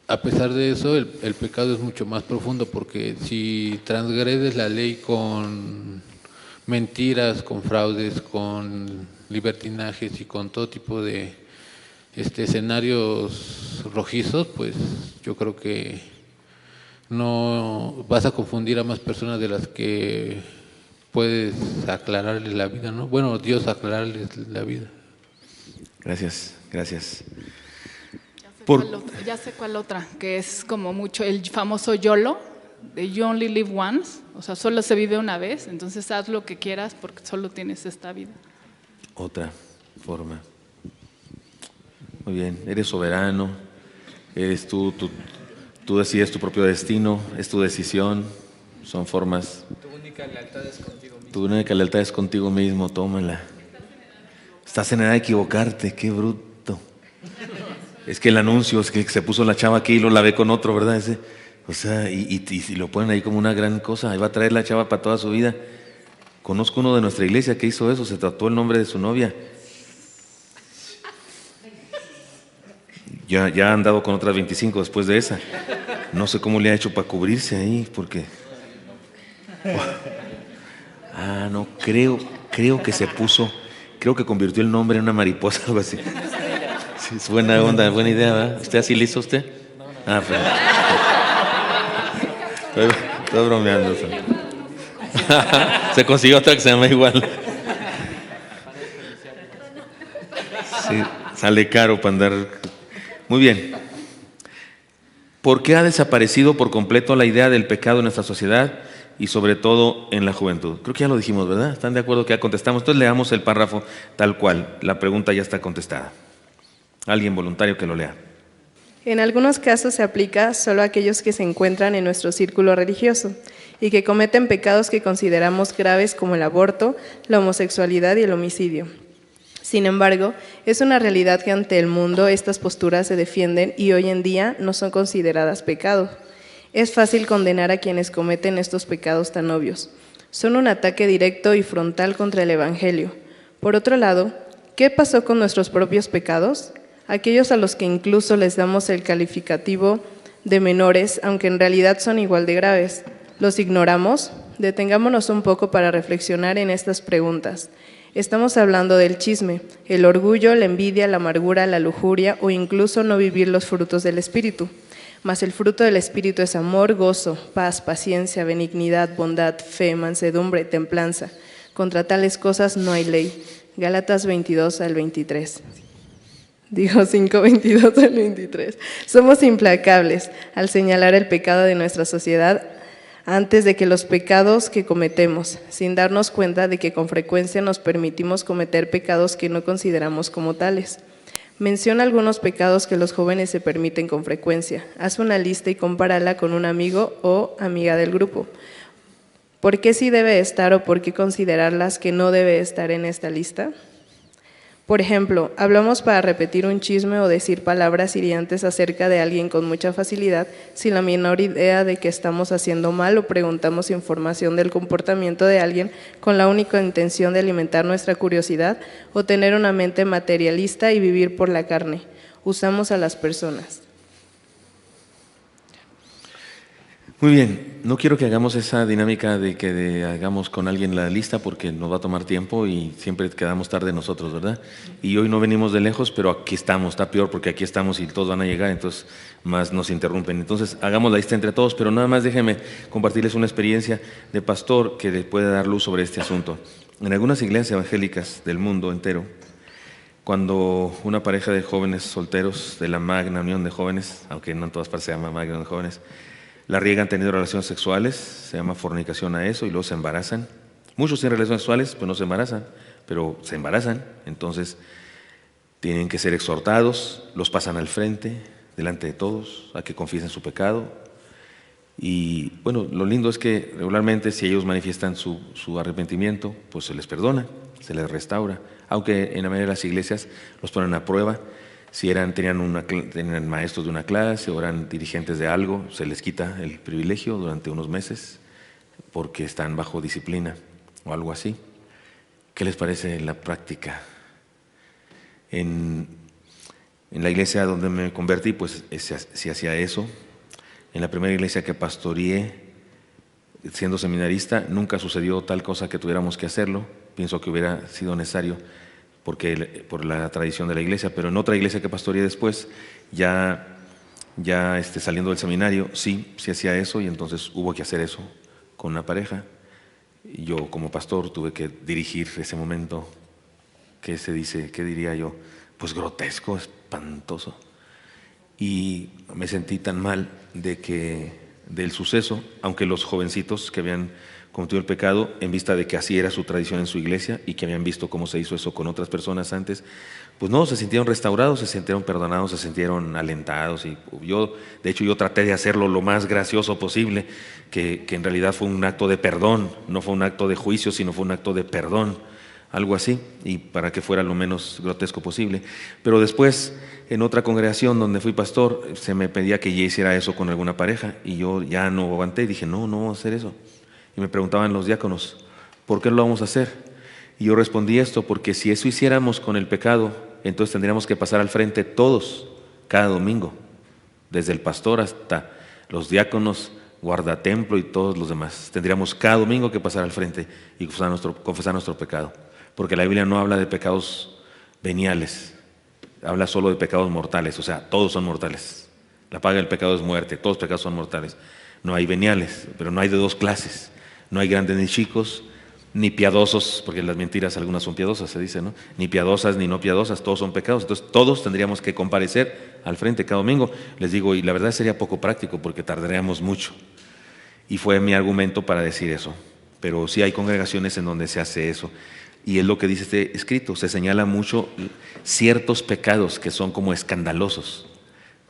a pesar de eso, el pecado es mucho más profundo, porque si transgredes la ley con mentiras, con fraudes, con libertinajes y con todo tipo de escenarios rojizos, pues yo creo que no vas a confundir a más personas de las que puedes aclararles la vida, ¿no? Bueno, Dios aclararles la vida. Gracias, gracias. Ya sé cuál otra, que es como mucho el famoso YOLO, de You Only Live Once, o sea, solo se vive una vez, entonces haz lo que quieras porque solo tienes esta vida. Otra forma. Muy bien, eres soberano, eres tú decides tu propio destino, es tu decisión, son formas. Tu única lealtad es contigo mismo. Tu única lealtad es contigo mismo, tómala. Estás en edad de equivocarte, qué bruto. Es que el anuncio, es que se puso la chava aquí y lo la ve con otro, ¿verdad? O sea, y lo ponen ahí como una gran cosa, ahí va a traer la chava para toda su vida. Conozco uno de nuestra iglesia que hizo eso, se tatuó el nombre de su novia. Ya ha andado con otras 25 después de esa. No sé cómo le ha hecho para cubrirse ahí, porque... no, creo que se puso, creo que convirtió el nombre en una mariposa, algo así. Sí, es buena onda, buena idea, ¿verdad? ¿Usted así le hizo usted? Estoy bromeando. Se consiguió otra que se llama igual. Sí, sale caro para andar. Muy bien. ¿Por qué ha desaparecido por completo la idea del pecado en nuestra sociedad y sobre todo en la juventud? Creo que ya lo dijimos, ¿verdad? ¿Están de acuerdo que ya contestamos? Entonces leamos el párrafo tal cual. La pregunta ya está contestada. Alguien voluntario que lo lea. En algunos casos se aplica solo a aquellos que se encuentran en nuestro círculo religioso y que cometen pecados que consideramos graves como el aborto, la homosexualidad y el homicidio. Sin embargo, es una realidad que ante el mundo estas posturas se defienden y hoy en día no son consideradas pecado. Es fácil condenar a quienes cometen estos pecados tan obvios. Son un ataque directo y frontal contra el Evangelio. Por otro lado, ¿qué pasó con nuestros propios pecados? Aquellos a los que incluso les damos el calificativo de menores, aunque en realidad son igual de graves. ¿Los ignoramos? Detengámonos un poco para reflexionar en estas preguntas. Estamos hablando del chisme, el orgullo, la envidia, la amargura, la lujuria o incluso no vivir los frutos del Espíritu. Mas el fruto del Espíritu es amor, gozo, paz, paciencia, benignidad, bondad, fe, mansedumbre, templanza. Contra tales cosas no hay ley. Gálatas 22 al 23. Digo 5, 22 al 23. Somos implacables al señalar el pecado de nuestra sociedad antes de que los pecados que cometemos, sin darnos cuenta de que con frecuencia nos permitimos cometer pecados que no consideramos como tales. Menciona algunos pecados que los jóvenes se permiten con frecuencia. Haz una lista y compárala con un amigo o amiga del grupo. ¿Por qué sí debe estar o por qué considerarlas que no debe estar en esta lista? Por ejemplo, hablamos para repetir un chisme o decir palabras hirientes acerca de alguien con mucha facilidad, sin la menor idea de que estamos haciendo mal, o preguntamos información del comportamiento de alguien con la única intención de alimentar nuestra curiosidad o tener una mente materialista y vivir por la carne. Usamos a las personas. Muy bien, no quiero que hagamos esa dinámica de que hagamos con alguien la lista porque nos va a tomar tiempo y siempre quedamos tarde nosotros, ¿verdad? Y hoy no venimos de lejos, pero aquí estamos, está peor porque aquí estamos y todos van a llegar, entonces más nos interrumpen. Entonces hagamos la lista entre todos, pero nada más déjenme compartirles una experiencia de pastor que les puede dar luz sobre este asunto. En algunas iglesias evangélicas del mundo entero, cuando una pareja de jóvenes solteros de la Magna Unión de Jóvenes, aunque no en todas partes se llama Magna Unión de Jóvenes, la riegan teniendo relaciones sexuales, se llama fornicación a eso, y luego se embarazan. Muchos tienen relaciones sexuales, pues no se embarazan, pero se embarazan, entonces tienen que ser exhortados, los pasan al frente, delante de todos, a que confiesen su pecado. Y bueno, lo lindo es que regularmente si ellos manifiestan su arrepentimiento, pues se les perdona, se les restaura, aunque en la mayoría de las iglesias los ponen a prueba. Si tenían maestros de una clase o eran dirigentes de algo, se les quita el privilegio durante unos meses porque están bajo disciplina o algo así. ¿Qué les parece la práctica? En la iglesia donde me convertí, pues se hacía eso. En la primera iglesia que pastoreé, siendo seminarista, nunca sucedió tal cosa que tuviéramos que hacerlo. Pienso que hubiera sido necesario por la tradición de la iglesia, pero en otra iglesia que pastoreé después, ya saliendo del seminario, sí hacía eso, y entonces hubo que hacer eso con una pareja. Y yo como pastor tuve que dirigir ese momento, ¿qué diría yo? Pues grotesco, espantoso. y me sentí tan mal del suceso, aunque los jovencitos que habían cometido el pecado, en vista de que así era su tradición en su iglesia y que habían visto cómo se hizo eso con otras personas antes, pues no, se sintieron restaurados, se sintieron perdonados, se sintieron alentados. Y de hecho, yo traté de hacerlo lo más gracioso posible, que en realidad fue un acto de perdón, no fue un acto de juicio, sino fue un acto de perdón, algo así, y para que fuera lo menos grotesco posible. Pero después, en otra congregación donde fui pastor, se me pedía que yo hiciera eso con alguna pareja, y yo ya no aguanté y dije, no vamos a hacer eso. Y me preguntaban los diáconos, ¿por qué no lo vamos a hacer? Y yo respondí esto, porque si eso hiciéramos con el pecado, entonces tendríamos que pasar al frente todos, cada domingo, desde el pastor hasta los diáconos, guardatemplo y todos los demás. Tendríamos cada domingo que pasar al frente y confesar nuestro pecado, porque la Biblia no habla de pecados veniales, habla solo de pecados mortales, o sea, todos son mortales. La paga del pecado es muerte, todos los pecados son mortales. No hay veniales, pero no hay de dos clases. No hay grandes ni chicos, ni piadosos, porque las mentiras algunas son piadosas, se dice, ¿no? Ni piadosas ni no piadosas, todos son pecados. Entonces todos tendríamos que comparecer al frente cada domingo. Les digo, y la verdad sería poco práctico porque tardaríamos mucho. Y fue mi argumento para decir eso. Pero sí hay congregaciones en donde se hace eso. Y es lo que dice este escrito, se señala mucho ciertos pecados que son como escandalosos.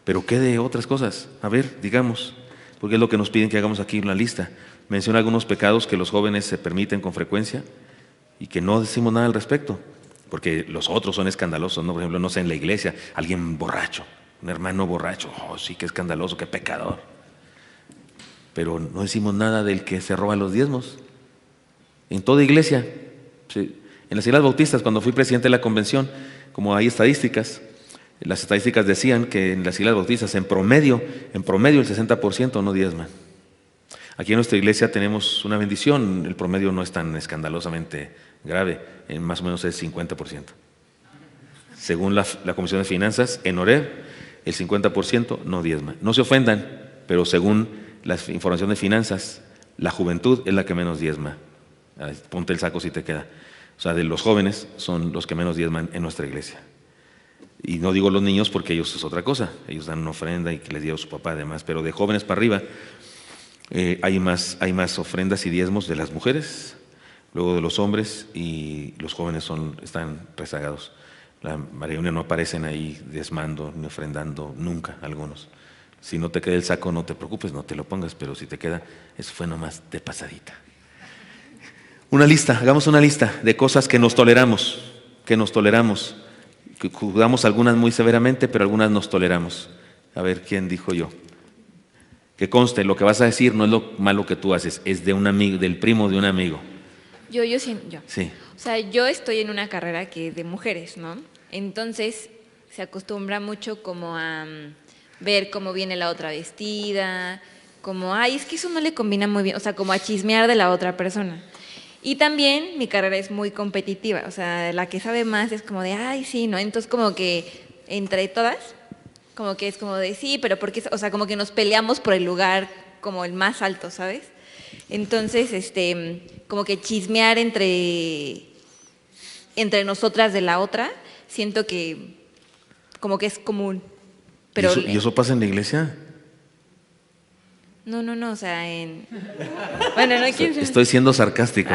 Pero ¿qué de otras cosas? A ver, digamos, porque es lo que nos piden que hagamos aquí en la lista. Menciona algunos pecados que los jóvenes se permiten con frecuencia y que no decimos nada al respecto, porque los otros son escandalosos, ¿no? Por ejemplo, no sé, en la iglesia, alguien borracho, un hermano borracho, oh, sí, qué escandaloso, qué pecador. Pero no decimos nada del que se roba los diezmos. En toda iglesia, sí. En las Islas Bautistas, cuando fui presidente de la convención, como hay estadísticas, las estadísticas decían que en las Islas Bautistas, en promedio el 60% no diezman. Aquí en nuestra iglesia tenemos una bendición, el promedio no es tan escandalosamente grave, más o menos es 50%. Según la Comisión de Finanzas, en Oreb, el 50% no diezma. No se ofendan, pero según la información de finanzas, la juventud es la que menos diezma. Ponte el saco si te queda. O sea, de los jóvenes son los que menos diezman en nuestra iglesia. Y no digo los niños porque ellos es otra cosa, ellos dan una ofrenda y que les dio su papá además, pero de jóvenes para arriba hay más ofrendas y diezmos de las mujeres, luego de los hombres, y los jóvenes están rezagados. La María Una no aparecen ahí diezmando ni ofrendando nunca, algunos. Si no te queda el saco, no te preocupes, no te lo pongas, pero si te queda, eso fue nomás de pasadita. Una lista, hagamos una lista de cosas que nos toleramos, que juzgamos algunas muy severamente, pero algunas nos toleramos. A ver, ¿quién dijo yo? Que conste, lo que vas a decir no es lo malo que tú haces, es de un amigo, del primo de un amigo. Yo. Sí. O sea, yo estoy en una carrera que es de mujeres, ¿no? Entonces se acostumbra mucho como a ver cómo viene la otra vestida, como, ay, es que eso no le combina muy bien, o sea, como a chismear de la otra persona. Y también mi carrera es muy competitiva, o sea, la que sabe más es como de, ay, sí, ¿no? Entonces como que entre todas, como que es como de, sí, pero porque, o sea, como que nos peleamos por el lugar como el más alto, ¿sabes? Entonces, como que chismear entre nosotras de la otra, siento que como que es común. Pero, ¿Y eso pasa en la iglesia? No, o sea, bueno, no quién sabe. Estoy siendo sarcástico.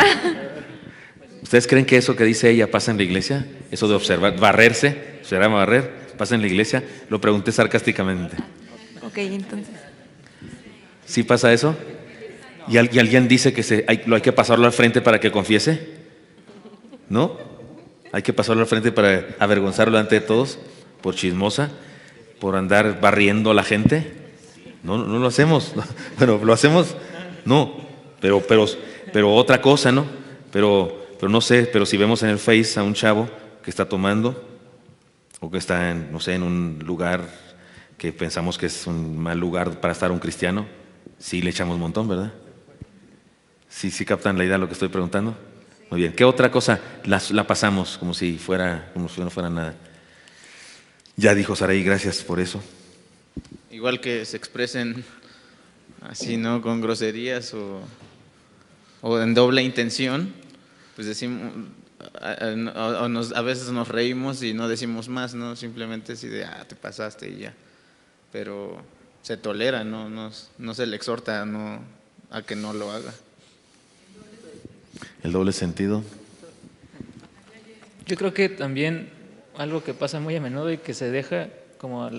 ¿Ustedes creen que eso que dice ella pasa en la iglesia? Eso de observar, barrerse, se llama barrer, pasa en la iglesia. Lo pregunté sarcásticamente. Ok, entonces. ¿Sí pasa eso? ¿Y alguien dice que hay que pasarlo al frente para que confiese? ¿No? ¿Hay que pasarlo al frente para avergonzarlo ante todos? ¿Por chismosa? ¿Por andar barriendo a la gente? No lo hacemos. Bueno, lo hacemos, no. Pero otra cosa, ¿no? Pero no sé, pero si vemos en el Face a un chavo que está tomando o que está en un lugar que pensamos que es un mal lugar para estar un cristiano, sí le echamos un montón, ¿verdad? Sí captan la idea de lo que estoy preguntando. Muy bien. ¿Qué otra cosa la pasamos como si no fuera nada? Ya dijo Saraí, gracias por eso. Igual que se expresen así, ¿no? Con groserías o en doble intención, pues decimos, a veces nos reímos y no decimos más, ¿no? Simplemente así de, te pasaste y ya. pero se tolera, no se le exhorta a que no lo haga. El doble sentido. Yo creo que también algo que pasa muy a menudo y que se deja como a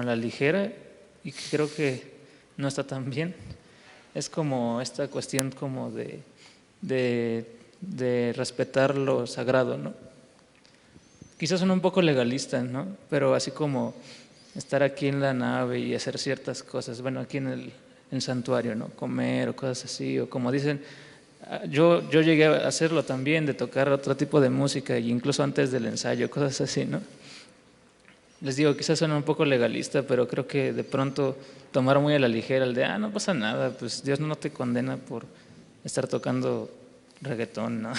la ligera y que creo que no está tan bien, es como esta cuestión como de respetar lo sagrado, ¿no? Quizás son un poco legalistas, ¿no? Pero así como estar aquí en la nave y hacer ciertas cosas, bueno, aquí en el santuario, ¿no? Comer o cosas así, o como dicen, yo llegué a hacerlo también, de tocar otro tipo de música, incluso antes del ensayo, cosas así, ¿no? Les digo, quizás suena un poco legalista, pero creo que de pronto tomar muy a la ligera el de, no pasa nada, pues Dios no te condena por estar tocando reggaetón, ¿no?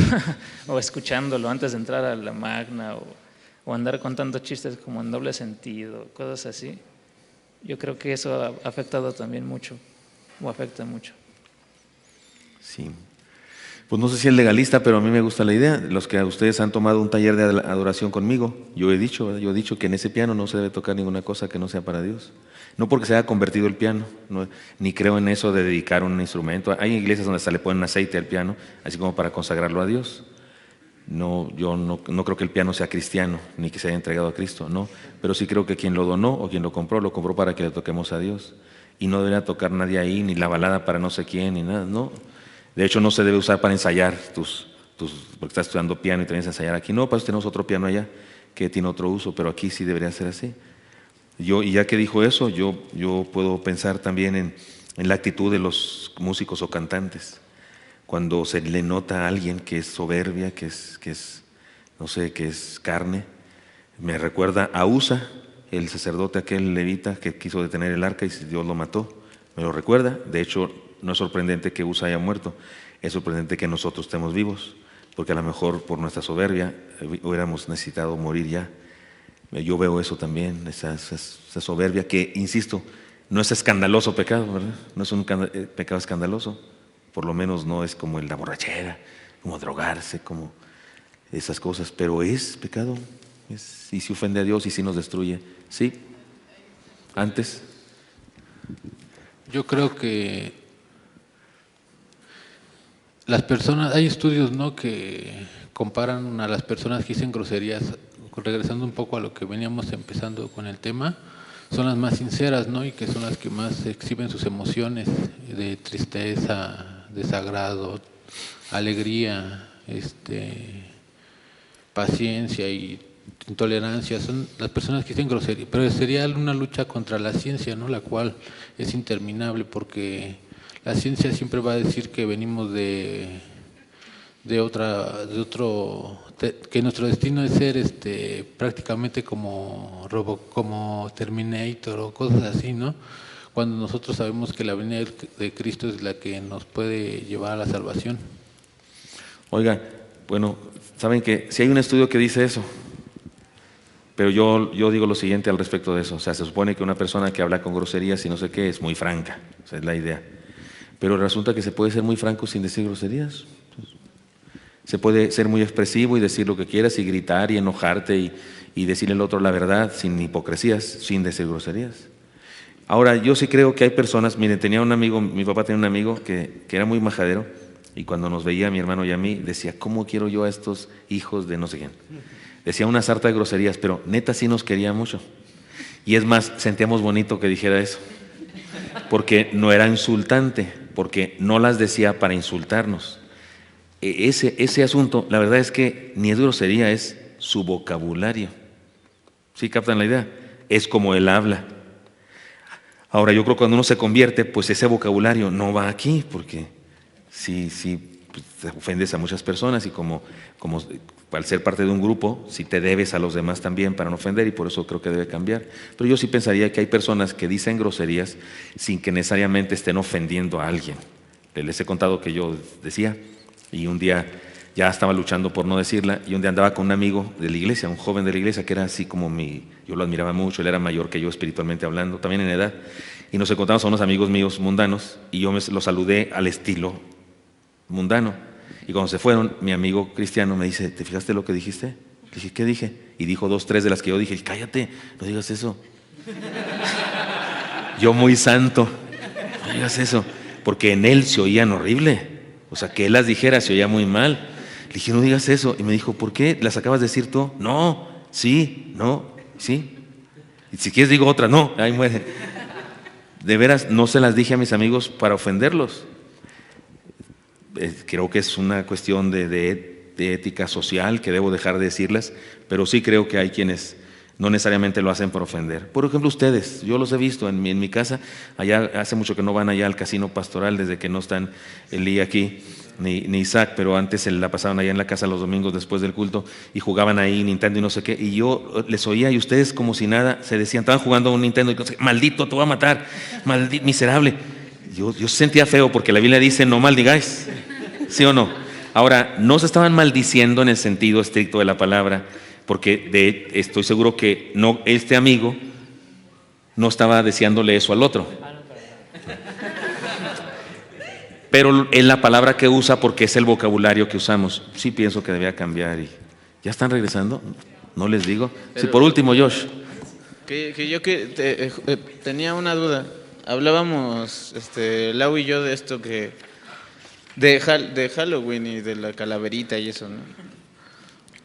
O escuchándolo antes de entrar a la magna, o andar contando chistes como en doble sentido, cosas así. Yo creo que eso ha afectado también mucho, o afecta mucho. Sí. Pues no sé si es legalista, pero a mí me gusta la idea. Los que ustedes han tomado un taller de adoración conmigo, yo he dicho que en ese piano no se debe tocar ninguna cosa que no sea para Dios. No porque se haya convertido el piano, ni creo en eso de dedicar un instrumento. Hay iglesias donde hasta le ponen aceite al piano, así como para consagrarlo a Dios. No, yo no creo que el piano sea cristiano, ni que se haya entregado a Cristo, no. Pero sí creo que quien lo donó o quien lo compró para que le toquemos a Dios. Y no debería tocar nadie ahí, ni la balada para no sé quién, ni nada, no. De hecho, no se debe usar para ensayar porque estás estudiando piano y te vienes a ensayar aquí. No, para eso tenemos otro piano allá que tiene otro uso, pero aquí sí debería ser así. Y ya que dijo eso, yo puedo pensar también en la actitud de los músicos o cantantes. Cuando se le nota a alguien que es soberbia, que es carne, me recuerda a Usa, el sacerdote aquel levita que quiso detener el arca y Dios lo mató. Me lo recuerda. De hecho, no es sorprendente que Usa haya muerto, es sorprendente que nosotros estemos vivos, porque a lo mejor por nuestra soberbia hubiéramos necesitado morir ya. Yo veo eso también, esa soberbia que, insisto, no es escandaloso pecado, ¿verdad? No es un pecado escandaloso, por lo menos no es como la borrachera, como drogarse, como esas cosas, pero es pecado, y si ofende a Dios y si nos destruye. ¿Sí? Antes. Yo creo que las personas, hay estudios, ¿no?, que comparan a las personas que dicen groserías, regresando un poco a lo que veníamos empezando con el tema, son las más sinceras, ¿no?, y que son las que más exhiben sus emociones de tristeza, desagrado, alegría, paciencia y intolerancia. Son las personas que dicen grosería, pero sería una lucha contra la ciencia, ¿no?, la cual es interminable, porque la ciencia siempre va a decir que venimos de otro, que nuestro destino es ser prácticamente como Terminator o cosas así, ¿no? Cuando nosotros sabemos que la venida de Cristo es la que nos puede llevar a la salvación. Oiga, bueno, saben que si hay un estudio que dice eso, pero yo digo lo siguiente al respecto de eso. O sea, se supone que una persona que habla con groserías y no sé qué es muy franca, esa es la idea. Pero resulta que se puede ser muy franco sin decir groserías. Se puede ser muy expresivo y decir lo que quieras y gritar y enojarte y decirle al otro la verdad sin hipocresías, sin decir groserías. Ahora, yo sí creo que hay personas, miren, tenía un amigo, mi papá tenía un amigo que era muy majadero y cuando nos veía a mi hermano y a mí decía, ¿cómo quiero yo a estos hijos de no sé quién? Decía una sarta de groserías, pero neta sí nos quería mucho. Y es más, sentíamos bonito que dijera eso, porque no era insultante, porque no las decía para insultarnos. Ese asunto, la verdad es que ni es grosería, es su vocabulario. ¿Sí captan la idea? Es como él habla. Ahora, yo creo que cuando uno se convierte, pues ese vocabulario no va aquí, porque sí, pues, te ofendes a muchas personas y como al ser parte de un grupo, si te debes a los demás también para no ofender, y por eso creo que debe cambiar. Pero yo sí pensaría que hay personas que dicen groserías sin que necesariamente estén ofendiendo a alguien. Les he contado que yo decía, y un día ya estaba luchando por no decirla, y un día andaba con un amigo de la iglesia, un joven de la iglesia que era así como yo lo admiraba mucho, él era mayor que yo espiritualmente hablando, también en edad, y nos encontramos a unos amigos míos mundanos, y yo los saludé al estilo mundano. Y cuando se fueron, mi amigo cristiano me dice, ¿te fijaste lo que dijiste? Le dije, ¿qué dije? Y dijo 2, 3 de las que yo dije, cállate, no digas eso. Yo muy santo. No digas eso, porque en él se oían horrible. O sea, que él las dijera se oía muy mal. Le dije, no digas eso. Y me dijo, ¿por qué? ¿Las acabas de decir tú? No, sí, no, sí. Y si quieres digo otra, no, ahí muere. De veras, no se las dije a mis amigos para ofenderlos. Creo que es una cuestión de ética social que debo dejar de decirlas, pero sí creo que hay quienes no necesariamente lo hacen por ofender. Por ejemplo, ustedes, yo los he visto en mi casa, allá hace mucho que no van allá al casino pastoral, desde que no están Elí aquí, ni Isaac, pero antes la pasaban allá en la casa los domingos después del culto y jugaban ahí Nintendo y no sé qué, y yo les oía y ustedes como si nada se decían, estaban jugando un Nintendo y no sé qué, maldito, te voy a matar, maldito, miserable. Yo sentía feo porque la Biblia dice no maldigáis, ¿sí o no? Ahora, no se estaban maldiciendo en el sentido estricto de la palabra, porque estoy seguro que no, este amigo no estaba deseándole eso al otro. Pero es la palabra que usa porque es el vocabulario que usamos. Sí pienso que debía cambiar. ¿Ya están regresando? No les digo. Sí, por último, Josh. Tenía una duda. Hablábamos, Lau y yo, de esto de Halloween y de la calaverita y eso, ¿no?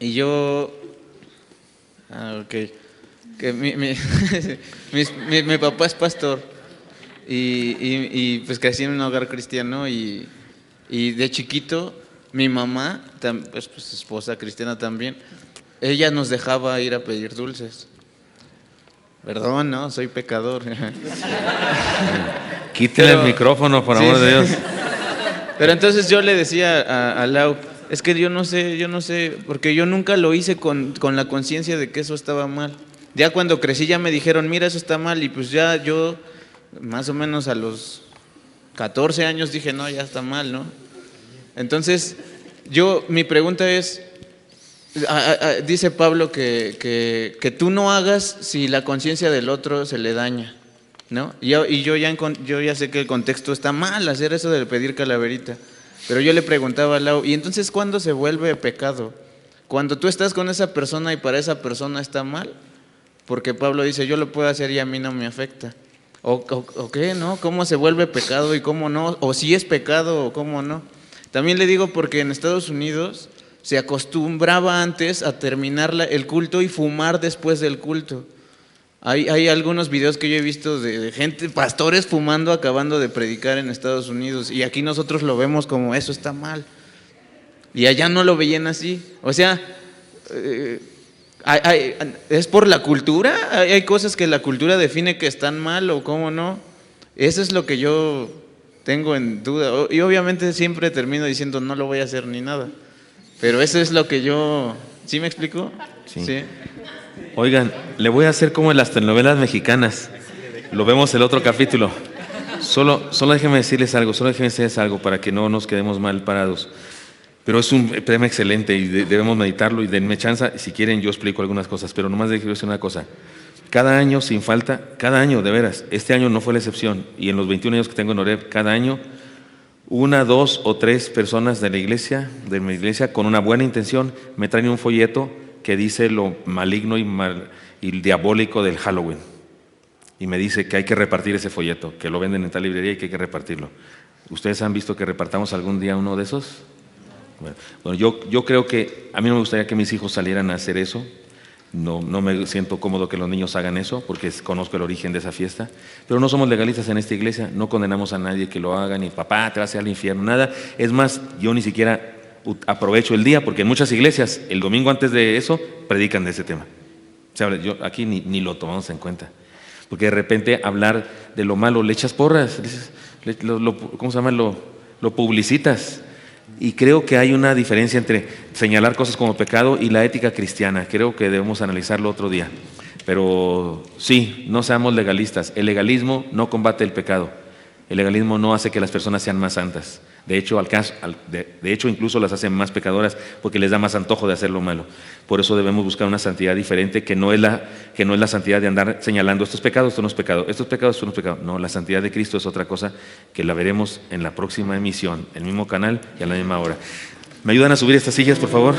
Y yo... ok. Que mi papá es pastor y pues crecí en un hogar cristiano y de chiquito mi mamá, pues esposa cristiana también, ella nos dejaba ir a pedir dulces. Perdón, ¿no? Soy pecador. Quítale el micrófono, por amor de Dios. Pero entonces yo le decía a Lau, es que yo no sé, porque yo nunca lo hice con la conciencia de que eso estaba mal. Ya cuando crecí ya me dijeron, mira, eso está mal, y pues ya yo, más o menos a los 14 años dije, no, ya está mal, ¿no? Entonces, mi pregunta es, dice Pablo que tú no hagas si la conciencia del otro se le daña, ¿no? Y yo ya sé que el contexto está mal hacer eso de pedir calaverita. Pero yo le preguntaba a Lau, ¿y entonces cuándo se vuelve pecado? ¿Cuando tú estás con esa persona y para esa persona está mal? Porque Pablo dice, yo lo puedo hacer y a mí no me afecta. ¿O qué, no? ¿Cómo se vuelve pecado y cómo no? ¿O si es pecado o cómo no? También le digo porque en Estados Unidos se acostumbraba antes a terminar el culto y fumar después del culto. Hay algunos videos que yo he visto de gente, pastores fumando acabando de predicar en Estados Unidos, y aquí nosotros lo vemos como eso está mal. Y allá no lo veían así. O sea, ¿es por la cultura? ¿Hay cosas que la cultura define que están mal o cómo no? Eso es lo que yo tengo en duda. Y obviamente siempre termino diciendo no lo voy a hacer ni nada. Pero eso es lo que yo... ¿Sí me explico? Sí. Oigan, le voy a hacer como en las telenovelas mexicanas. Lo vemos el otro capítulo. Solo déjenme decirles algo para que no nos quedemos mal parados. Pero es un tema excelente y debemos meditarlo y denme chance. Si quieren yo explico algunas cosas, pero nomás quiero decir una cosa. Cada año sin falta, cada año de veras, este año no fue la excepción. Y en los 21 años que tengo en Oreb, cada año 1, 2 o 3 personas de mi iglesia, con una buena intención, me traen un folleto que dice lo maligno y diabólico del Halloween. Y me dice que hay que repartir ese folleto, que lo venden en tal librería y que hay que repartirlo. ¿Ustedes han visto que repartamos algún día uno de esos? Bueno, yo creo que a mí no me gustaría que mis hijos salieran a hacer eso. No me siento cómodo que los niños hagan eso, porque conozco el origen de esa fiesta. Pero no somos legalistas en esta iglesia, no condenamos a nadie que lo haga, ni papá, te vas a ir al infierno, nada. Es más, yo ni siquiera aprovecho el día, porque en muchas iglesias el domingo antes de eso predican de ese tema. O sea, yo aquí ni lo tomamos en cuenta, porque de repente hablar de lo malo le echas porras, ¿cómo se llama? Lo publicitas. Y creo que hay una diferencia entre señalar cosas como pecado y la ética cristiana. Creo que debemos analizarlo otro día. Pero sí, no seamos legalistas. El legalismo no combate el pecado. El legalismo no hace que las personas sean más santas. De hecho, incluso las hace más pecadoras porque les da más antojo de hacer lo malo. Por eso debemos buscar una santidad diferente que no es la santidad de andar señalando esto es pecado, esto no es pecado, esto es pecado, esto no es pecado. No, la santidad de Cristo es otra cosa que la veremos en la próxima emisión, el mismo canal y a la misma hora. ¿Me ayudan a subir estas sillas, por favor?